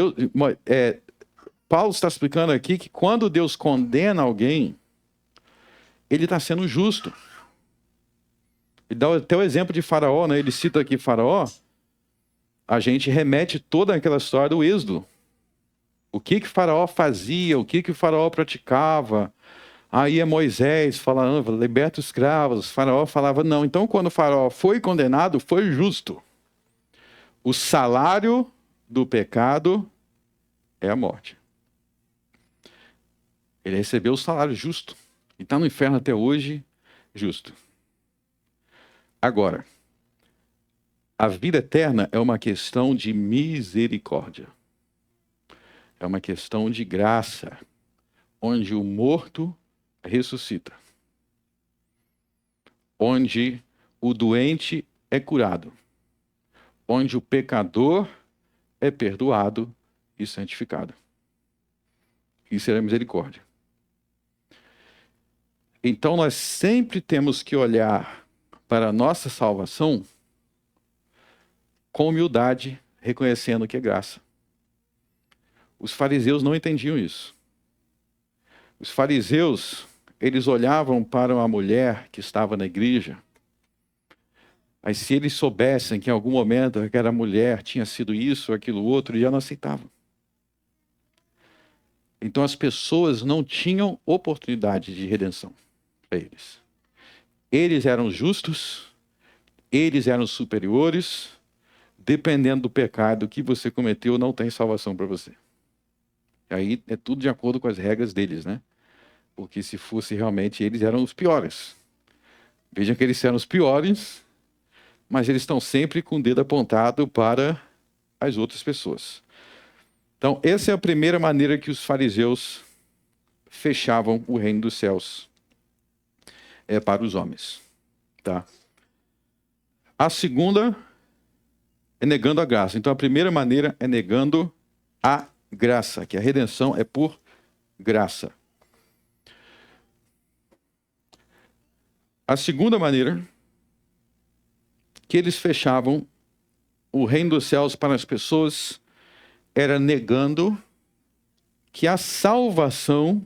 A: Paulo está explicando aqui que quando Deus condena alguém, ele está sendo justo. Ele dá até o exemplo de Faraó, né? Ele cita aqui Faraó. A gente remete toda aquela história do Êxodo. O que Faraó fazia, o que Faraó praticava. Aí é Moisés falando, liberta os escravos. Faraó falava, não. Então, quando o Faraó foi condenado, foi justo. O salário do pecado é a morte. Ele recebeu o salário justo. E está no inferno até hoje, justo. Agora, a vida eterna é uma questão de misericórdia. É uma questão de graça, onde o morto ressuscita. Onde o doente é curado. Onde o pecador é perdoado e santificado. Isso é a misericórdia. Então nós sempre temos que olhar para a nossa salvação com humildade, reconhecendo que é graça. Os fariseus não entendiam isso. Os fariseus, eles olhavam para uma mulher que estava na igreja, mas se eles soubessem que em algum momento aquela mulher tinha sido isso ou aquilo outro, já não aceitavam. Então as pessoas não tinham oportunidade de redenção para eles. Eles eram justos, eles eram superiores, dependendo do pecado que você cometeu, não tem salvação para você. Aí é tudo de acordo com as regras deles, né? Porque se fosse realmente, eles eram os piores. Vejam que eles eram os piores, mas eles estão sempre com o dedo apontado para as outras pessoas. Então, essa é a primeira maneira que os fariseus fechavam o reino dos céus. É para os homens. Tá? A segunda é negando a graça. Então, a primeira maneira é negando a graça, que a redenção é por graça. A segunda maneira que eles fechavam o reino dos céus para as pessoas era negando que a salvação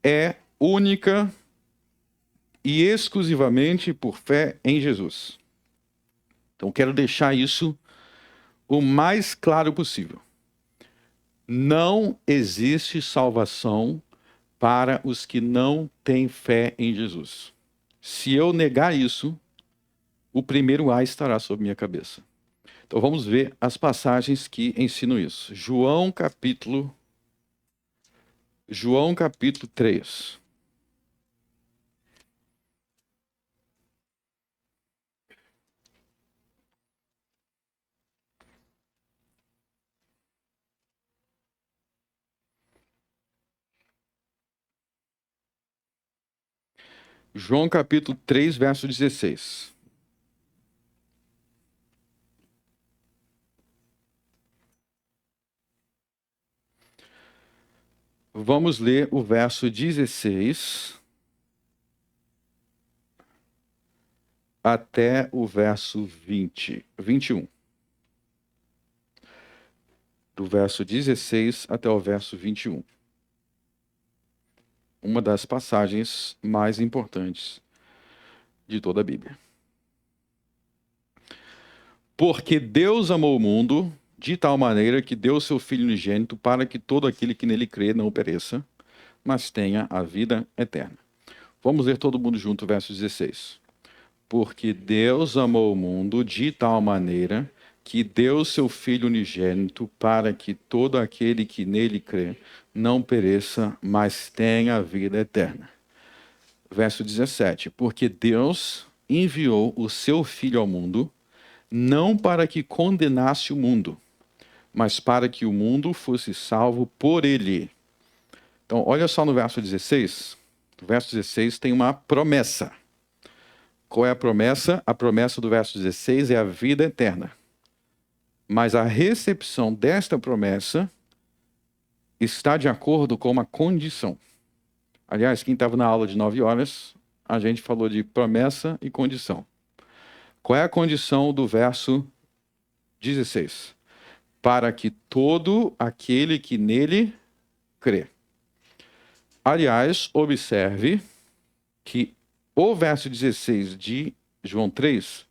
A: é única e exclusivamente por fé em Jesus. Então, quero deixar isso o mais claro possível. Não existe salvação para os que não têm fé em Jesus. Se eu negar isso, o primeiro A estará sobre minha cabeça. Então vamos ver as passagens que ensinam isso. João capítulo 3. João capítulo 3, verso 16. Vamos ler o verso 16 até o verso 21. Do verso 16 até o verso 21. Uma das passagens mais importantes de toda a Bíblia. Porque Deus amou o mundo de tal maneira que deu seu Filho unigênito para que todo aquele que nele crê não pereça, mas tenha a vida eterna. Vamos ler todo mundo junto, verso 16. Porque Deus amou o mundo de tal maneira que deu seu Filho unigênito para que todo aquele que nele crê não pereça, mas tenha a vida eterna. Verso 17. Porque Deus enviou o seu Filho ao mundo, não para que condenasse o mundo, mas para que o mundo fosse salvo por ele. Então, olha só no verso 16. O verso 16 tem uma promessa. Qual é a promessa? A promessa do verso 16 é a vida eterna. Mas a recepção desta promessa está de acordo com uma condição. Aliás, quem estava na aula de 9 horas, a gente falou de promessa e condição. Qual é a condição do verso 16? Para que todo aquele que nele crê. Aliás, observe que o verso 16 de João 3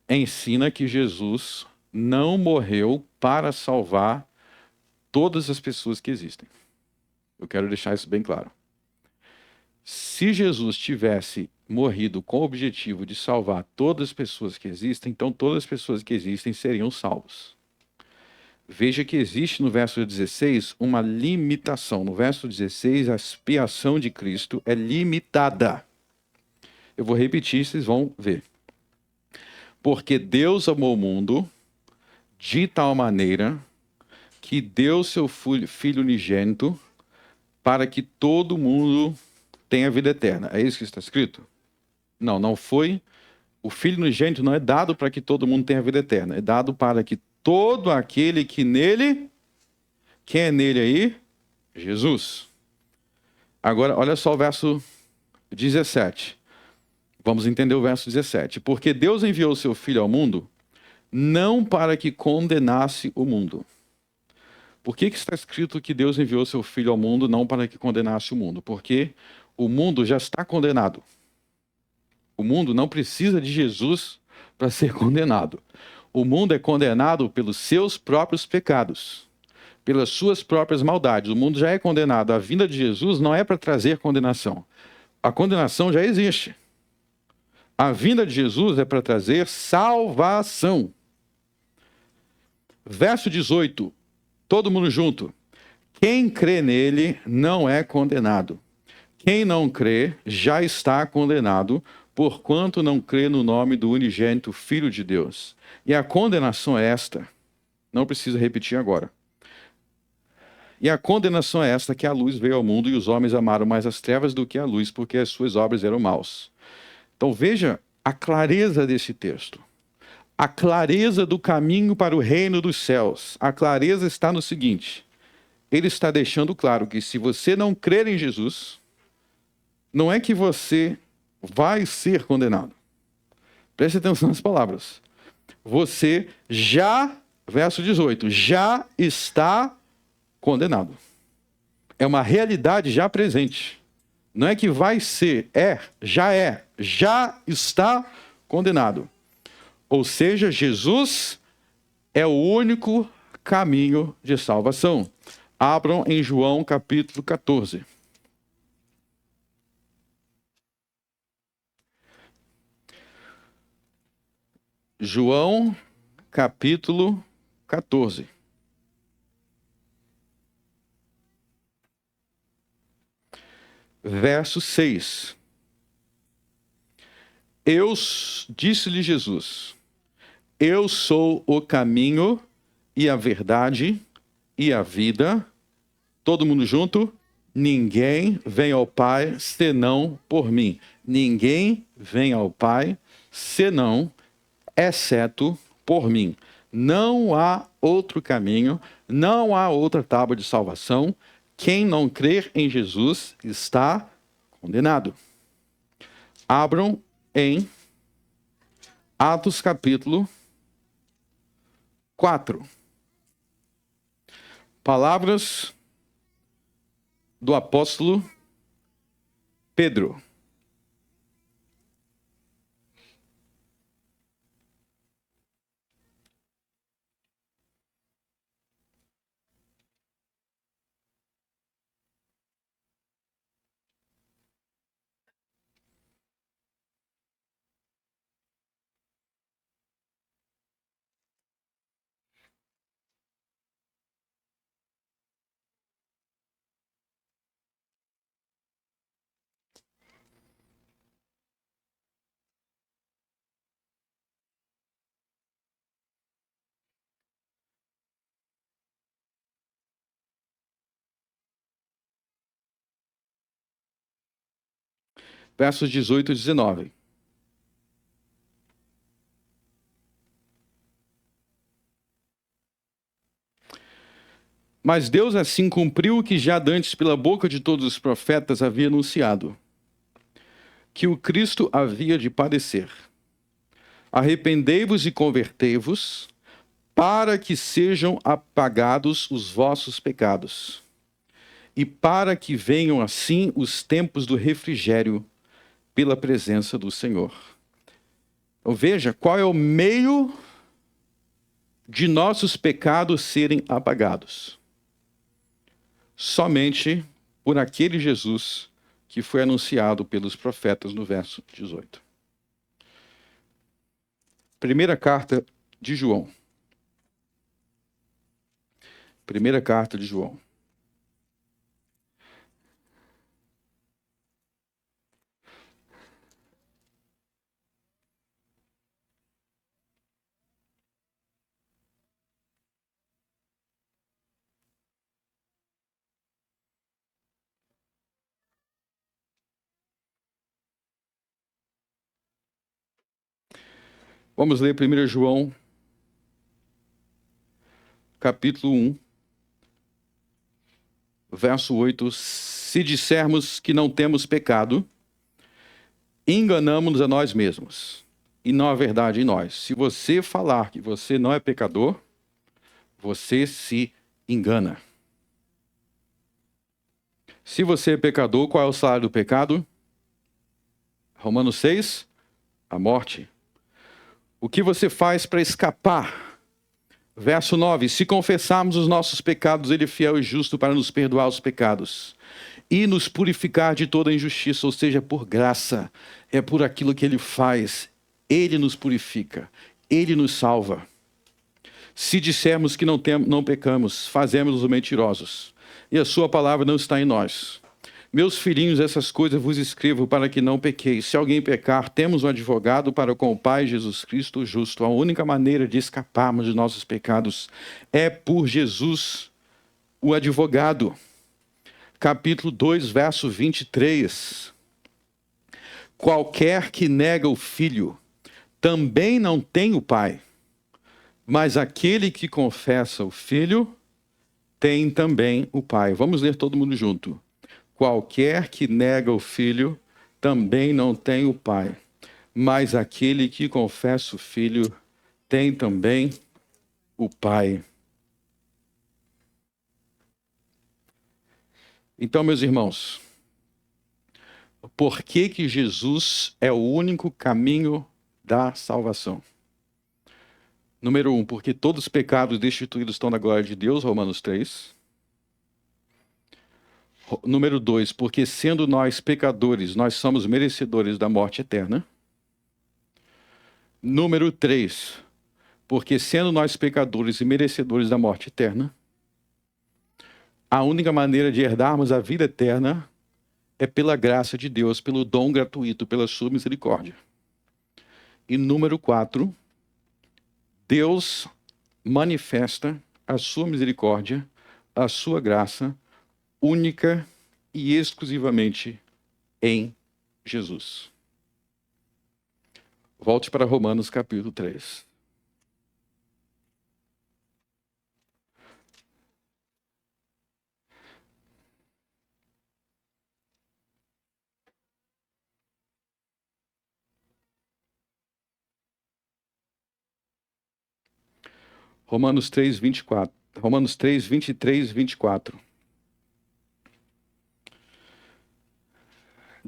A: ensina que Jesus não morreu para salvar todas as pessoas que existem. Eu quero deixar isso bem claro. Se Jesus tivesse morrido com o objetivo de salvar todas as pessoas que existem, então todas as pessoas que existem seriam salvos. Veja que existe no verso 16 uma limitação. No verso 16, a expiação de Cristo é limitada. Eu vou repetir, vocês vão ver. Porque Deus amou o mundo de tal maneira que deu seu Filho unigênito para que todo mundo tenha vida eterna. É isso que está escrito? Não, não foi. O Filho unigênito não é dado para que todo mundo tenha vida eterna. É dado para que todo aquele que nele... Quem é nele aí? Jesus. Agora, olha só o verso 17. Vamos entender o verso 17. Porque Deus enviou o seu Filho ao mundo, não para que condenasse o mundo. Por que está escrito que Deus enviou o seu Filho ao mundo, não para que condenasse o mundo? Porque o mundo já está condenado. O mundo não precisa de Jesus para ser condenado. O mundo é condenado pelos seus próprios pecados, pelas suas próprias maldades. O mundo já é condenado. A vinda de Jesus não é para trazer condenação. A condenação já existe. A vinda de Jesus é para trazer salvação. Verso 18. Todo mundo junto. Quem crê nele não é condenado. Quem não crê já está condenado, porquanto não crê no nome do unigênito Filho de Deus. E a condenação é esta. Não preciso repetir agora. E a condenação é esta, que a luz veio ao mundo e os homens amaram mais as trevas do que a luz, porque as suas obras eram maus. Então veja a clareza desse texto. A clareza do caminho para o reino dos céus. A clareza está no seguinte. Ele está deixando claro que se você não crer em Jesus, não é que você vai ser condenado. Preste atenção nas palavras. Você já, verso 18, já está condenado. É uma realidade já presente. Não é que vai ser, já está condenado. Ou seja, Jesus é o único caminho de salvação. Abram em João capítulo 14. João capítulo 14. Verso 6. Disse-lhe Jesus, eu sou o caminho e a verdade e a vida. Todo mundo junto? Ninguém vem ao Pai senão por mim. Ninguém vem ao Pai senão, exceto por mim. Não há outro caminho, não há outra tábua de salvação. Quem não crer em Jesus está condenado. Abram em Atos capítulo 4. Palavras do apóstolo Pedro. versos 18 e 19. Mas Deus assim cumpriu o que já dantes pela boca de todos os profetas havia anunciado, que o Cristo havia de padecer. Arrependei-vos e convertei-vos, para que sejam apagados os vossos pecados, e para que venham assim os tempos do refrigério pela presença do Senhor. Então, veja qual é o meio de nossos pecados serem apagados. Somente por aquele Jesus que foi anunciado pelos profetas no verso 18. Primeira carta de João. Primeira carta de João. Vamos ler 1 João, capítulo 1, verso 8. Se dissermos que não temos pecado, enganamos-nos a nós mesmos, e não há verdade em nós. Se você falar que você não é pecador, você se engana. Se você é pecador, qual é o salário do pecado? Romanos 6, a morte. O que você faz para escapar? Verso 9. Se confessarmos os nossos pecados, ele é fiel e justo para nos perdoar os pecados e nos purificar de toda injustiça, ou seja, por graça. É por aquilo que ele faz. Ele nos purifica. Ele nos salva. Se dissermos que não pecamos, fazemos-nos mentirosos, e a sua palavra não está em nós. Meus filhinhos, essas coisas vos escrevo para que não pequeis. Se alguém pecar, temos um advogado para com o Pai, Jesus Cristo, o justo. A única maneira de escaparmos de nossos pecados é por Jesus, o advogado. Capítulo 2, verso 23. Qualquer que nega o Filho, também não tem o Pai. Mas aquele que confessa o Filho, tem também o Pai. Vamos ler todo mundo junto. Qualquer que nega o Filho, também não tem o Pai. Mas aquele que confessa o Filho, tem também o Pai. Então, meus irmãos, por que que Jesus é o único caminho da salvação? Número 1, porque todos os pecados destituídos estão na glória de Deus, Romanos 3. Número 2, porque sendo nós pecadores, nós somos merecedores da morte eterna. Número 3, porque sendo nós pecadores e merecedores da morte eterna, a única maneira de herdarmos a vida eterna é pela graça de Deus, pelo dom gratuito, pela sua misericórdia. E número 4, Deus manifesta a sua misericórdia, a sua graça, única e exclusivamente em Jesus. Volte para Romanos capítulo 3. Romanos 3, 24. Romanos 3, 23 e 24.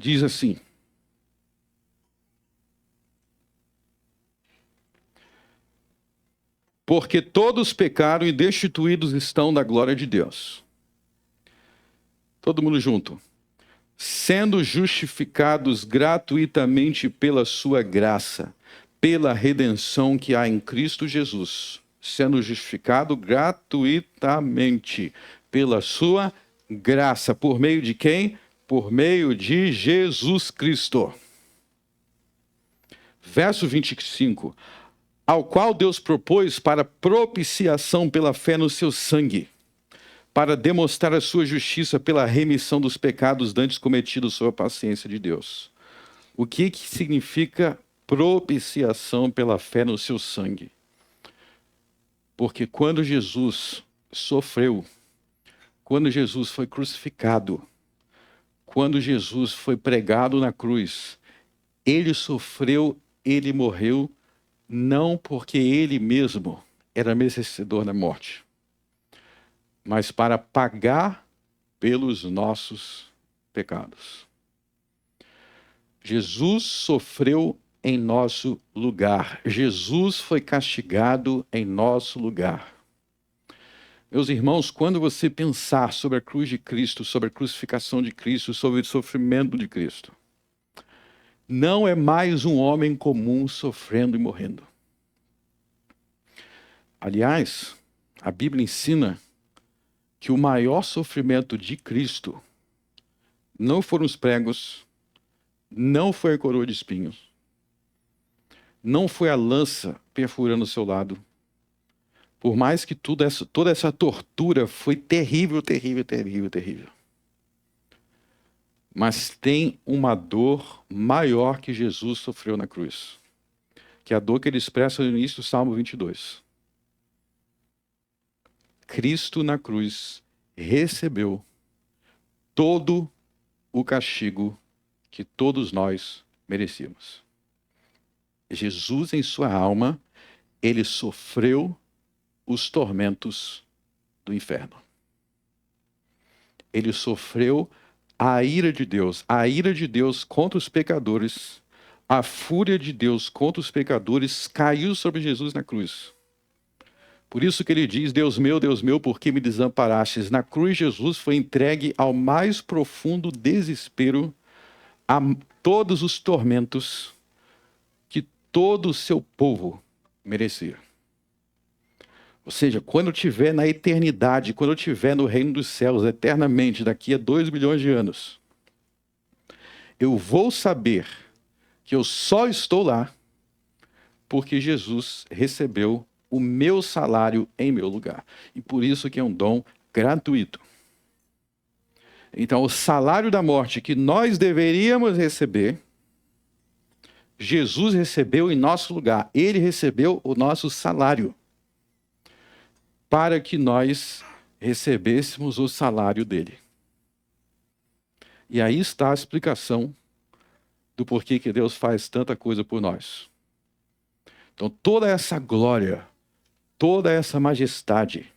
A: Diz assim: porque todos pecaram e destituídos estão da glória de Deus. Todo mundo junto. Sendo justificados gratuitamente pela sua graça, pela redenção que há em Cristo Jesus. Sendo justificado gratuitamente pela sua graça. Por meio de quem? Por meio de Jesus Cristo. Verso 25. Ao qual Deus propôs para propiciação pela fé no seu sangue, para demonstrar a sua justiça pela remissão dos pecados dantes cometidos sob a paciência de Deus. O que significa propiciação pela fé no seu sangue? Porque quando Jesus sofreu, quando Jesus foi crucificado, quando Jesus foi pregado na cruz, ele sofreu, ele morreu, não porque ele mesmo era merecedor da morte, mas para pagar pelos nossos pecados. Jesus sofreu em nosso lugar. Jesus foi castigado em nosso lugar. Meus irmãos, quando você pensar sobre a cruz de Cristo, sobre a crucificação de Cristo, sobre o sofrimento de Cristo, não é mais um homem comum sofrendo e morrendo. Aliás, a Bíblia ensina que o maior sofrimento de Cristo não foram os pregos, não foi a coroa de espinhos, não foi a lança perfurando o seu lado. Por mais que toda essa tortura foi terrível, terrível, terrível, terrível. Mas tem uma dor maior que Jesus sofreu na cruz, que é a dor que ele expressa no início do Salmo 22. Cristo na cruz recebeu todo o castigo que todos nós merecíamos. Jesus, em sua alma, ele sofreu os tormentos do inferno. Ele sofreu a ira de Deus contra os pecadores, a fúria de Deus contra os pecadores caiu sobre Jesus na cruz. Por isso que ele diz, Deus meu, por que me desamparastes? Na cruz, Jesus foi entregue ao mais profundo desespero, a todos os tormentos que todo o seu povo merecia. Ou seja, quando eu estiver na eternidade, quando eu estiver no reino dos céus eternamente, daqui a 2 bilhões de anos, eu vou saber que eu só estou lá porque Jesus recebeu o meu salário em meu lugar. E por isso que é um dom gratuito. Então, o salário da morte que nós deveríamos receber, Jesus recebeu em nosso lugar. Ele recebeu o nosso salário para que nós recebêssemos o salário dele. E aí está a explicação do porquê que Deus faz tanta coisa por nós. Então, toda essa glória, toda essa majestade,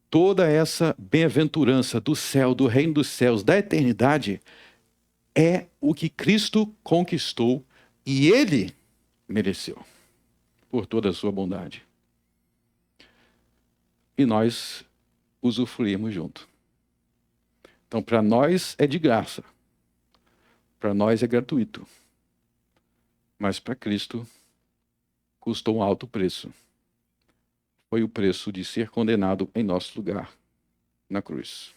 A: toda essa bem-aventurança do céu, do reino dos céus, da eternidade, é o que Cristo conquistou e ele mereceu por toda a sua bondade. E nós usufruímos junto. Então, para nós é de graça. Para nós é gratuito. Mas para Cristo custou um alto preço. Foi o preço de ser condenado em nosso lugar, na cruz.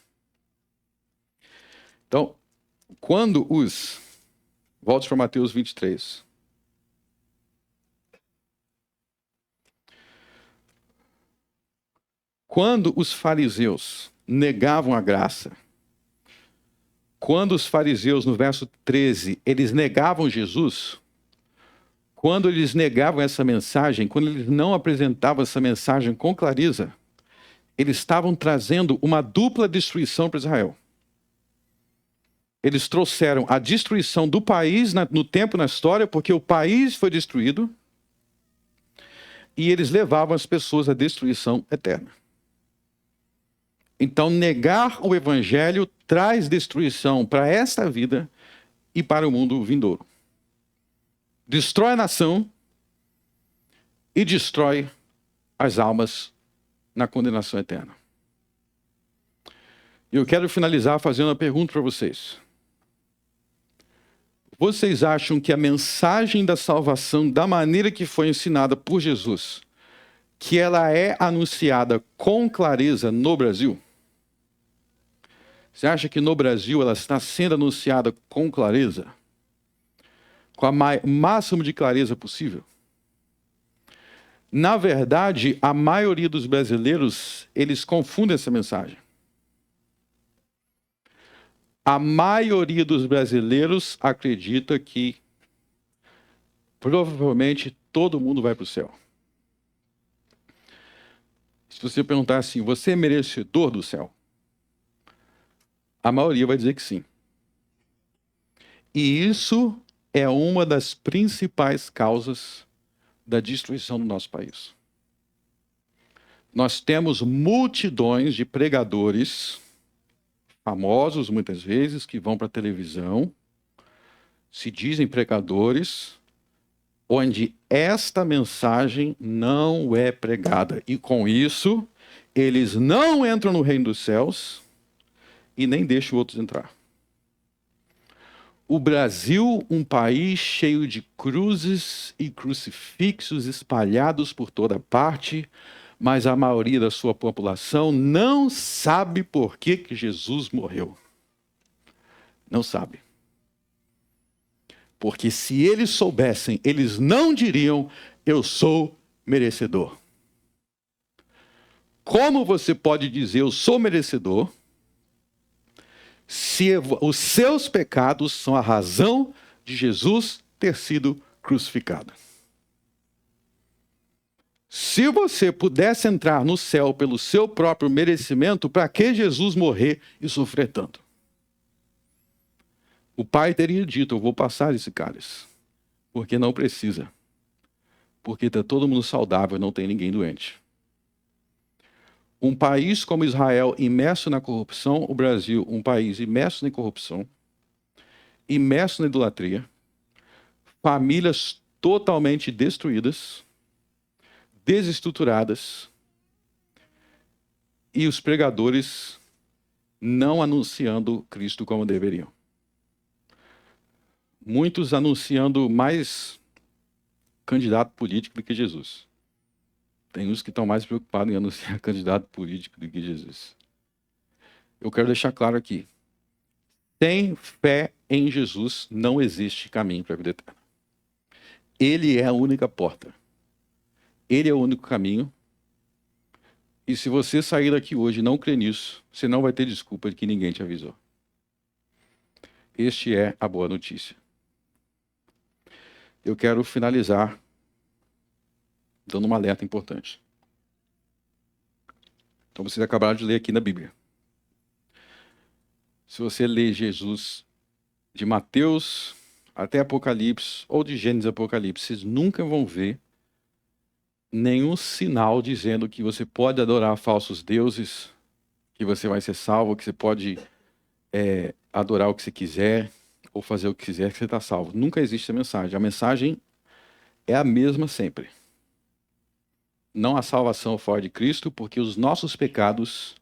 A: Então, quando volte para Mateus 23. Quando os fariseus negavam a graça, quando os fariseus, no verso 13, eles negavam Jesus, quando eles negavam essa mensagem, quando eles não apresentavam essa mensagem com clareza, eles estavam trazendo uma dupla destruição para Israel. Eles trouxeram a destruição do país no tempo, na história, porque o país foi destruído, e eles levavam as pessoas à destruição eterna. Então, negar o evangelho traz destruição para esta vida e para o mundo vindouro. Destrói a nação e destrói as almas na condenação eterna. Eu quero finalizar fazendo uma pergunta para vocês. Vocês acham que a mensagem da salvação, da maneira que foi ensinada por Jesus, que ela é anunciada com clareza no Brasil? Você acha que no Brasil ela está sendo anunciada com clareza? Com o máximo de clareza possível? Na verdade, a maioria dos brasileiros, eles confundem essa mensagem. A maioria dos brasileiros acredita que provavelmente todo mundo vai para o céu. Se você perguntar assim, você é merecedor do céu? A maioria vai dizer que sim. E isso é uma das principais causas da destruição do nosso país. Nós temos multidões de pregadores, famosos muitas vezes, que vão para a televisão, se dizem pregadores, onde esta mensagem não é pregada. E com isso, eles não entram no reino dos céus e nem deixam outros entrar. O Brasil, um país cheio de cruzes e crucifixos espalhados por toda parte, mas a maioria da sua população não sabe por que Jesus morreu. Não sabe. Porque se eles soubessem, eles não diriam, eu sou merecedor. Como você pode dizer, eu sou merecedor, se os seus pecados são a razão de Jesus ter sido crucificado? Se você pudesse entrar no céu pelo seu próprio merecimento, para que Jesus morrer e sofrer tanto? O Pai teria dito, eu vou passar esse cálice, porque não precisa. Porque está todo mundo saudável, não tem ninguém doente. Um país como Israel imerso na corrupção, o Brasil, um país imerso na corrupção, imerso na idolatria, famílias totalmente destruídas, desestruturadas, e os pregadores não anunciando Cristo como deveriam. Muitos anunciando mais candidato político do que Jesus. Tem uns que estão mais preocupados em anunciar candidato político do que Jesus. Eu quero deixar claro aqui. Sem fé em Jesus não existe caminho para a vida eterna. Ele é a única porta. Ele é o único caminho. E se você sair daqui hoje e não crer nisso, você não vai ter desculpa de que ninguém te avisou. Este é a boa notícia. Eu quero finalizar dando um alerta importante. Então vocês acabaram de ler aqui na Bíblia. Se você ler Jesus de Mateus até Apocalipse, ou de Gênesis a Apocalipse, vocês nunca vão ver nenhum sinal dizendo que você pode adorar falsos deuses, que você vai ser salvo, que você pode adorar o que você quiser, ou fazer o que quiser, que você está salvo. Nunca existe essa mensagem. A mensagem é a mesma sempre. Não há salvação fora de Cristo, porque os nossos pecados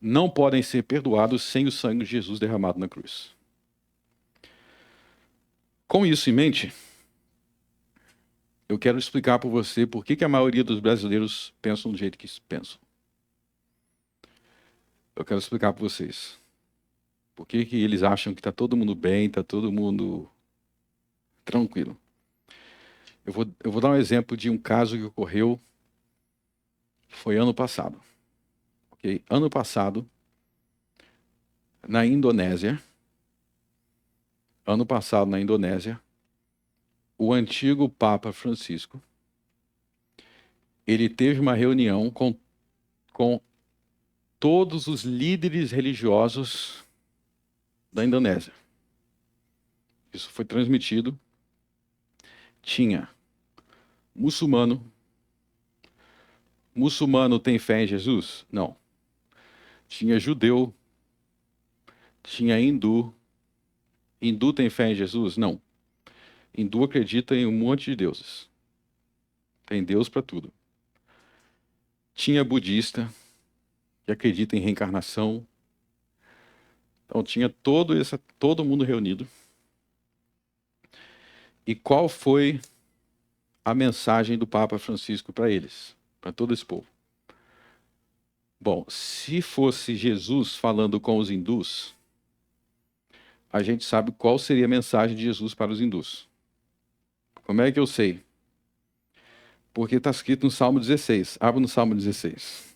A: não podem ser perdoados sem o sangue de Jesus derramado na cruz. Com isso em mente, eu quero explicar para você por que a maioria dos brasileiros pensam do jeito que pensam. Eu quero explicar para vocês por que eles acham que está todo mundo bem, está todo mundo tranquilo. Eu vou dar um exemplo de um caso que ocorreu, foi ano passado. Okay? Ano passado, na Indonésia, o antigo Papa Francisco, ele teve uma reunião com todos os líderes religiosos da Indonésia. Isso foi transmitido. Tinha muçulmano. Muçulmano tem fé em Jesus? Não. Tinha judeu. Tinha hindu. Hindu tem fé em Jesus? Não. Hindu acredita em um monte de deuses. Tem Deus para tudo. Tinha budista, que acredita em reencarnação. Então tinha todo mundo reunido. E qual foi a mensagem do Papa Francisco para eles, para todo esse povo? Bom, se fosse Jesus falando com os hindus, a gente sabe qual seria a mensagem de Jesus para os hindus. Como é que eu sei? Porque está escrito no Salmo 16. Abra no Salmo 16.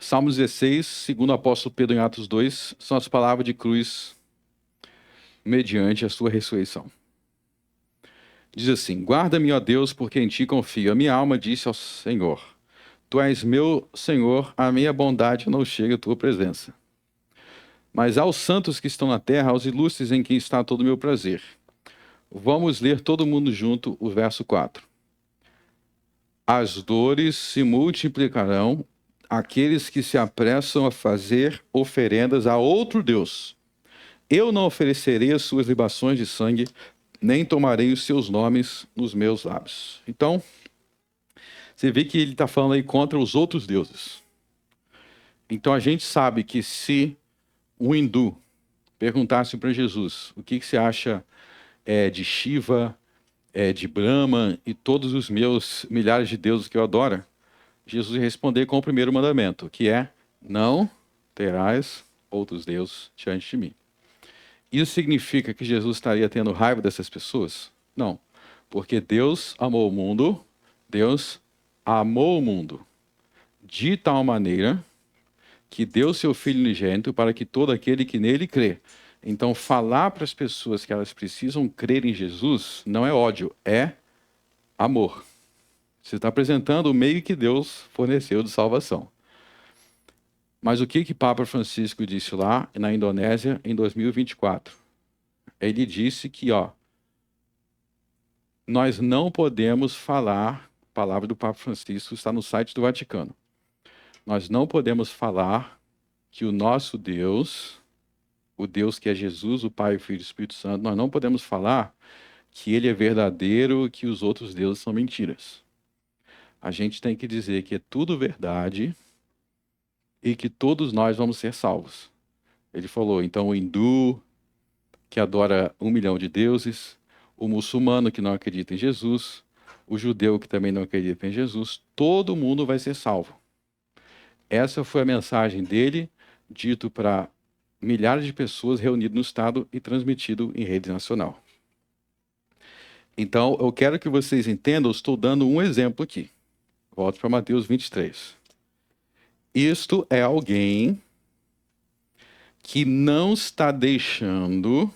A: Salmo 16, segundo o apóstolo Pedro em Atos 2, são as palavras de cruz mediante a sua ressurreição. Diz assim: guarda-me, ó Deus, porque em ti confio. A minha alma disse ao Senhor: tu és meu Senhor, a minha bondade não chega à tua presença. Mas aos santos que estão na terra, aos ilustres em quem está todo o meu prazer. Vamos ler todo mundo junto o verso 4. As dores se multiplicarão, aqueles que se apressam a fazer oferendas a outro Deus. Eu não oferecerei as suas libações de sangue, nem tomarei os seus nomes nos meus lábios. Então, você vê que ele está falando aí contra os outros deuses. Então a gente sabe que se um hindu perguntasse para Jesus o que você acha de Shiva, de Brahma e todos os meus milhares de deuses que eu adoro, Jesus ia responder com o primeiro mandamento, que é: não terás outros deuses diante de mim. Isso significa que Jesus estaria tendo raiva dessas pessoas? Não, porque Deus amou o mundo de tal maneira que deu seu Filho unigênito para que todo aquele que nele crê. Então, falar para as pessoas que elas precisam crer em Jesus não é ódio, é amor. Você está apresentando o meio que Deus forneceu de salvação. Mas o que Papa Francisco disse lá na Indonésia em 2024? Ele disse que nós não podemos falar, a palavra do Papa Francisco está no site do Vaticano, nós não podemos falar que o nosso Deus, o Deus que é Jesus, o Pai, o Filho e o Espírito Santo, nós não podemos falar que ele é verdadeiro, que os outros deuses são mentiras. A gente tem que dizer que é tudo verdade e que todos nós vamos ser salvos. Ele falou, então, o hindu, que adora 1 milhão de deuses, o muçulmano que não acredita em Jesus, o judeu que também não acredita em Jesus, todo mundo vai ser salvo. Essa foi a mensagem dele, dito para milhares de pessoas reunidas no estado e transmitido em rede nacional. Então, eu quero que vocês entendam, eu estou dando um exemplo aqui. Volto para Mateus 23. Isto é alguém que não está deixando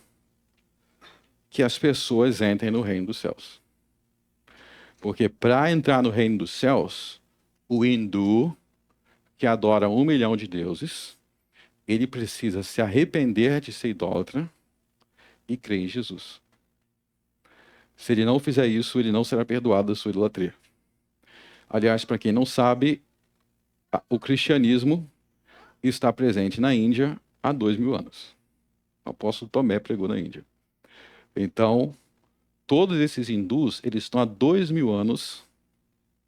A: que as pessoas entrem no reino dos céus. Porque para entrar no reino dos céus, o hindu, que adora 1 milhão de deuses, ele precisa se arrepender de ser idólatra e crer em Jesus. Se ele não fizer isso, ele não será perdoado da sua idolatria. Aliás, para quem não sabe, o cristianismo está presente na Índia há 2000 anos. O apóstolo Tomé pregou na Índia. Então, todos esses hindus, eles estão há 2000 anos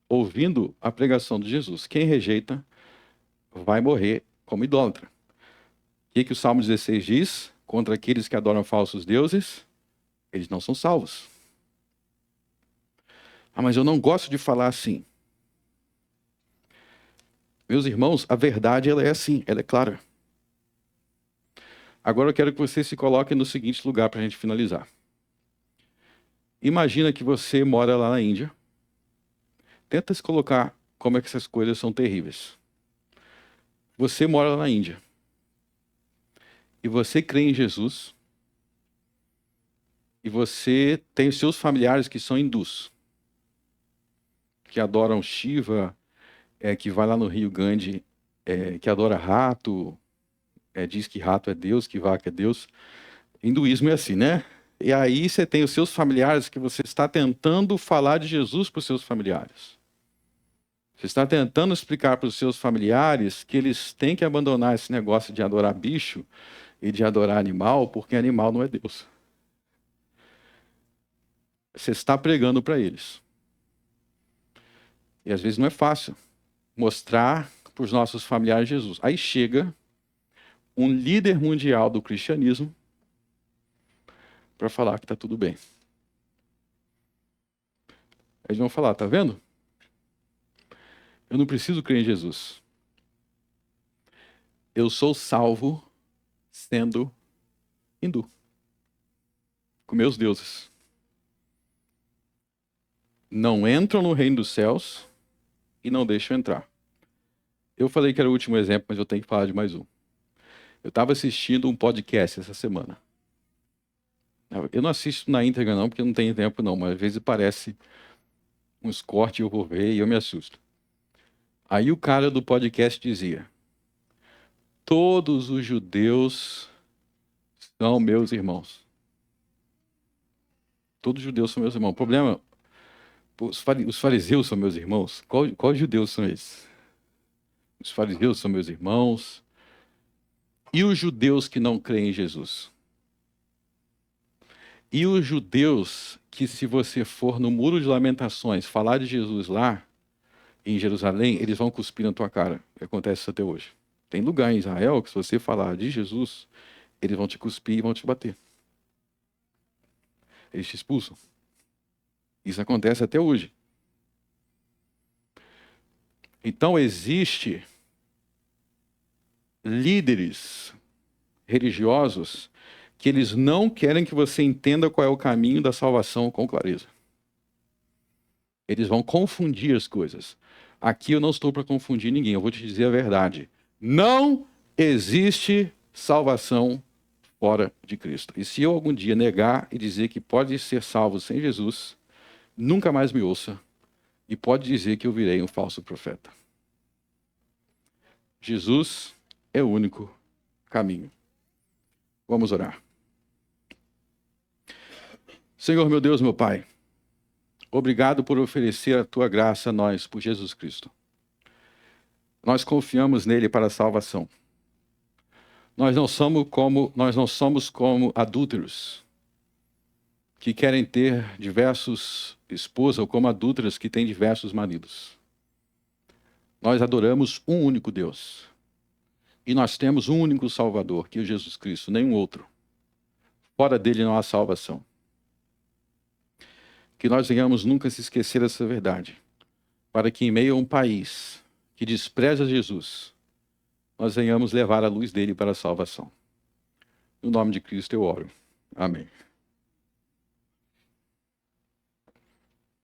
A: ouvindo a pregação de Jesus. Quem rejeita vai morrer como idólatra. O que o Salmo 16 diz? Contra aqueles que adoram falsos deuses, eles não são salvos. Ah, mas eu não gosto de falar assim. Meus irmãos, a verdade ela é assim, ela é clara. Agora eu quero que você se coloque no seguinte lugar para a gente finalizar. Imagina que você mora lá na Índia. Tenta se colocar como é que essas coisas são terríveis. Você mora lá na Índia. E você crê em Jesus. E você tem os seus familiares que são hindus. Que adoram Shiva, que vai lá no Rio Grande, que adora rato, diz que rato é Deus, que vaca é Deus. Hinduísmo é assim, né? E aí você tem os seus familiares que você está tentando falar de Jesus para os seus familiares. Você está tentando explicar para os seus familiares que eles têm que abandonar esse negócio de adorar bicho e de adorar animal, porque animal não é Deus. Você está pregando para eles. E às vezes não é fácil mostrar para os nossos familiares Jesus. Aí chega um líder mundial do cristianismo para falar que está tudo bem. Eles vão falar, tá vendo? Eu não preciso crer em Jesus. Eu sou salvo sendo hindu, com meus deuses. Não entram no reino dos céus e não deixam entrar. Eu falei que era o último exemplo, mas eu tenho que falar de mais um. Eu estava assistindo um podcast essa semana. Eu não assisto na íntegra não, porque eu não tenho tempo não, mas às vezes parece uns cortes eu vou ver e eu me assusto. Aí o cara do podcast dizia: todos os judeus são meus irmãos. Todos os judeus são meus irmãos. O problema, os fariseus são meus irmãos? Qual judeus são esses? Os fariseus são meus irmãos. E os judeus que não creem em Jesus? E os judeus que, se você for no Muro de Lamentações falar de Jesus lá, em Jerusalém, eles vão cuspir na tua cara. Acontece isso até hoje. Tem lugar em Israel que, se você falar de Jesus, eles vão te cuspir e vão te bater. Eles te expulsam. Isso acontece até hoje. Então, existe líderes religiosos que eles não querem que você entenda qual é o caminho da salvação com clareza. Eles vão confundir as coisas. Aqui eu não estou para confundir ninguém, eu vou te dizer a verdade. Não existe salvação fora de Cristo. E se eu algum dia negar e dizer que pode ser salvo sem Jesus, nunca mais me ouça e pode dizer que eu virei um falso profeta. Jesus é o único caminho. Vamos orar. Senhor, meu Deus, meu Pai, obrigado por oferecer a tua graça a nós por Jesus Cristo. Nós confiamos nele para a salvação. Nós não somos como adúlteros que querem ter diversos esposas ou como adúlteras que têm diversos maridos. Nós adoramos um único Deus. E nós temos um único Salvador, que é Jesus Cristo, nenhum outro. Fora dele não há salvação. Que nós venhamos nunca se esquecer dessa verdade, para que em meio a um país que despreza Jesus, nós venhamos levar a luz dele para a salvação. No nome de Cristo eu oro. Amém.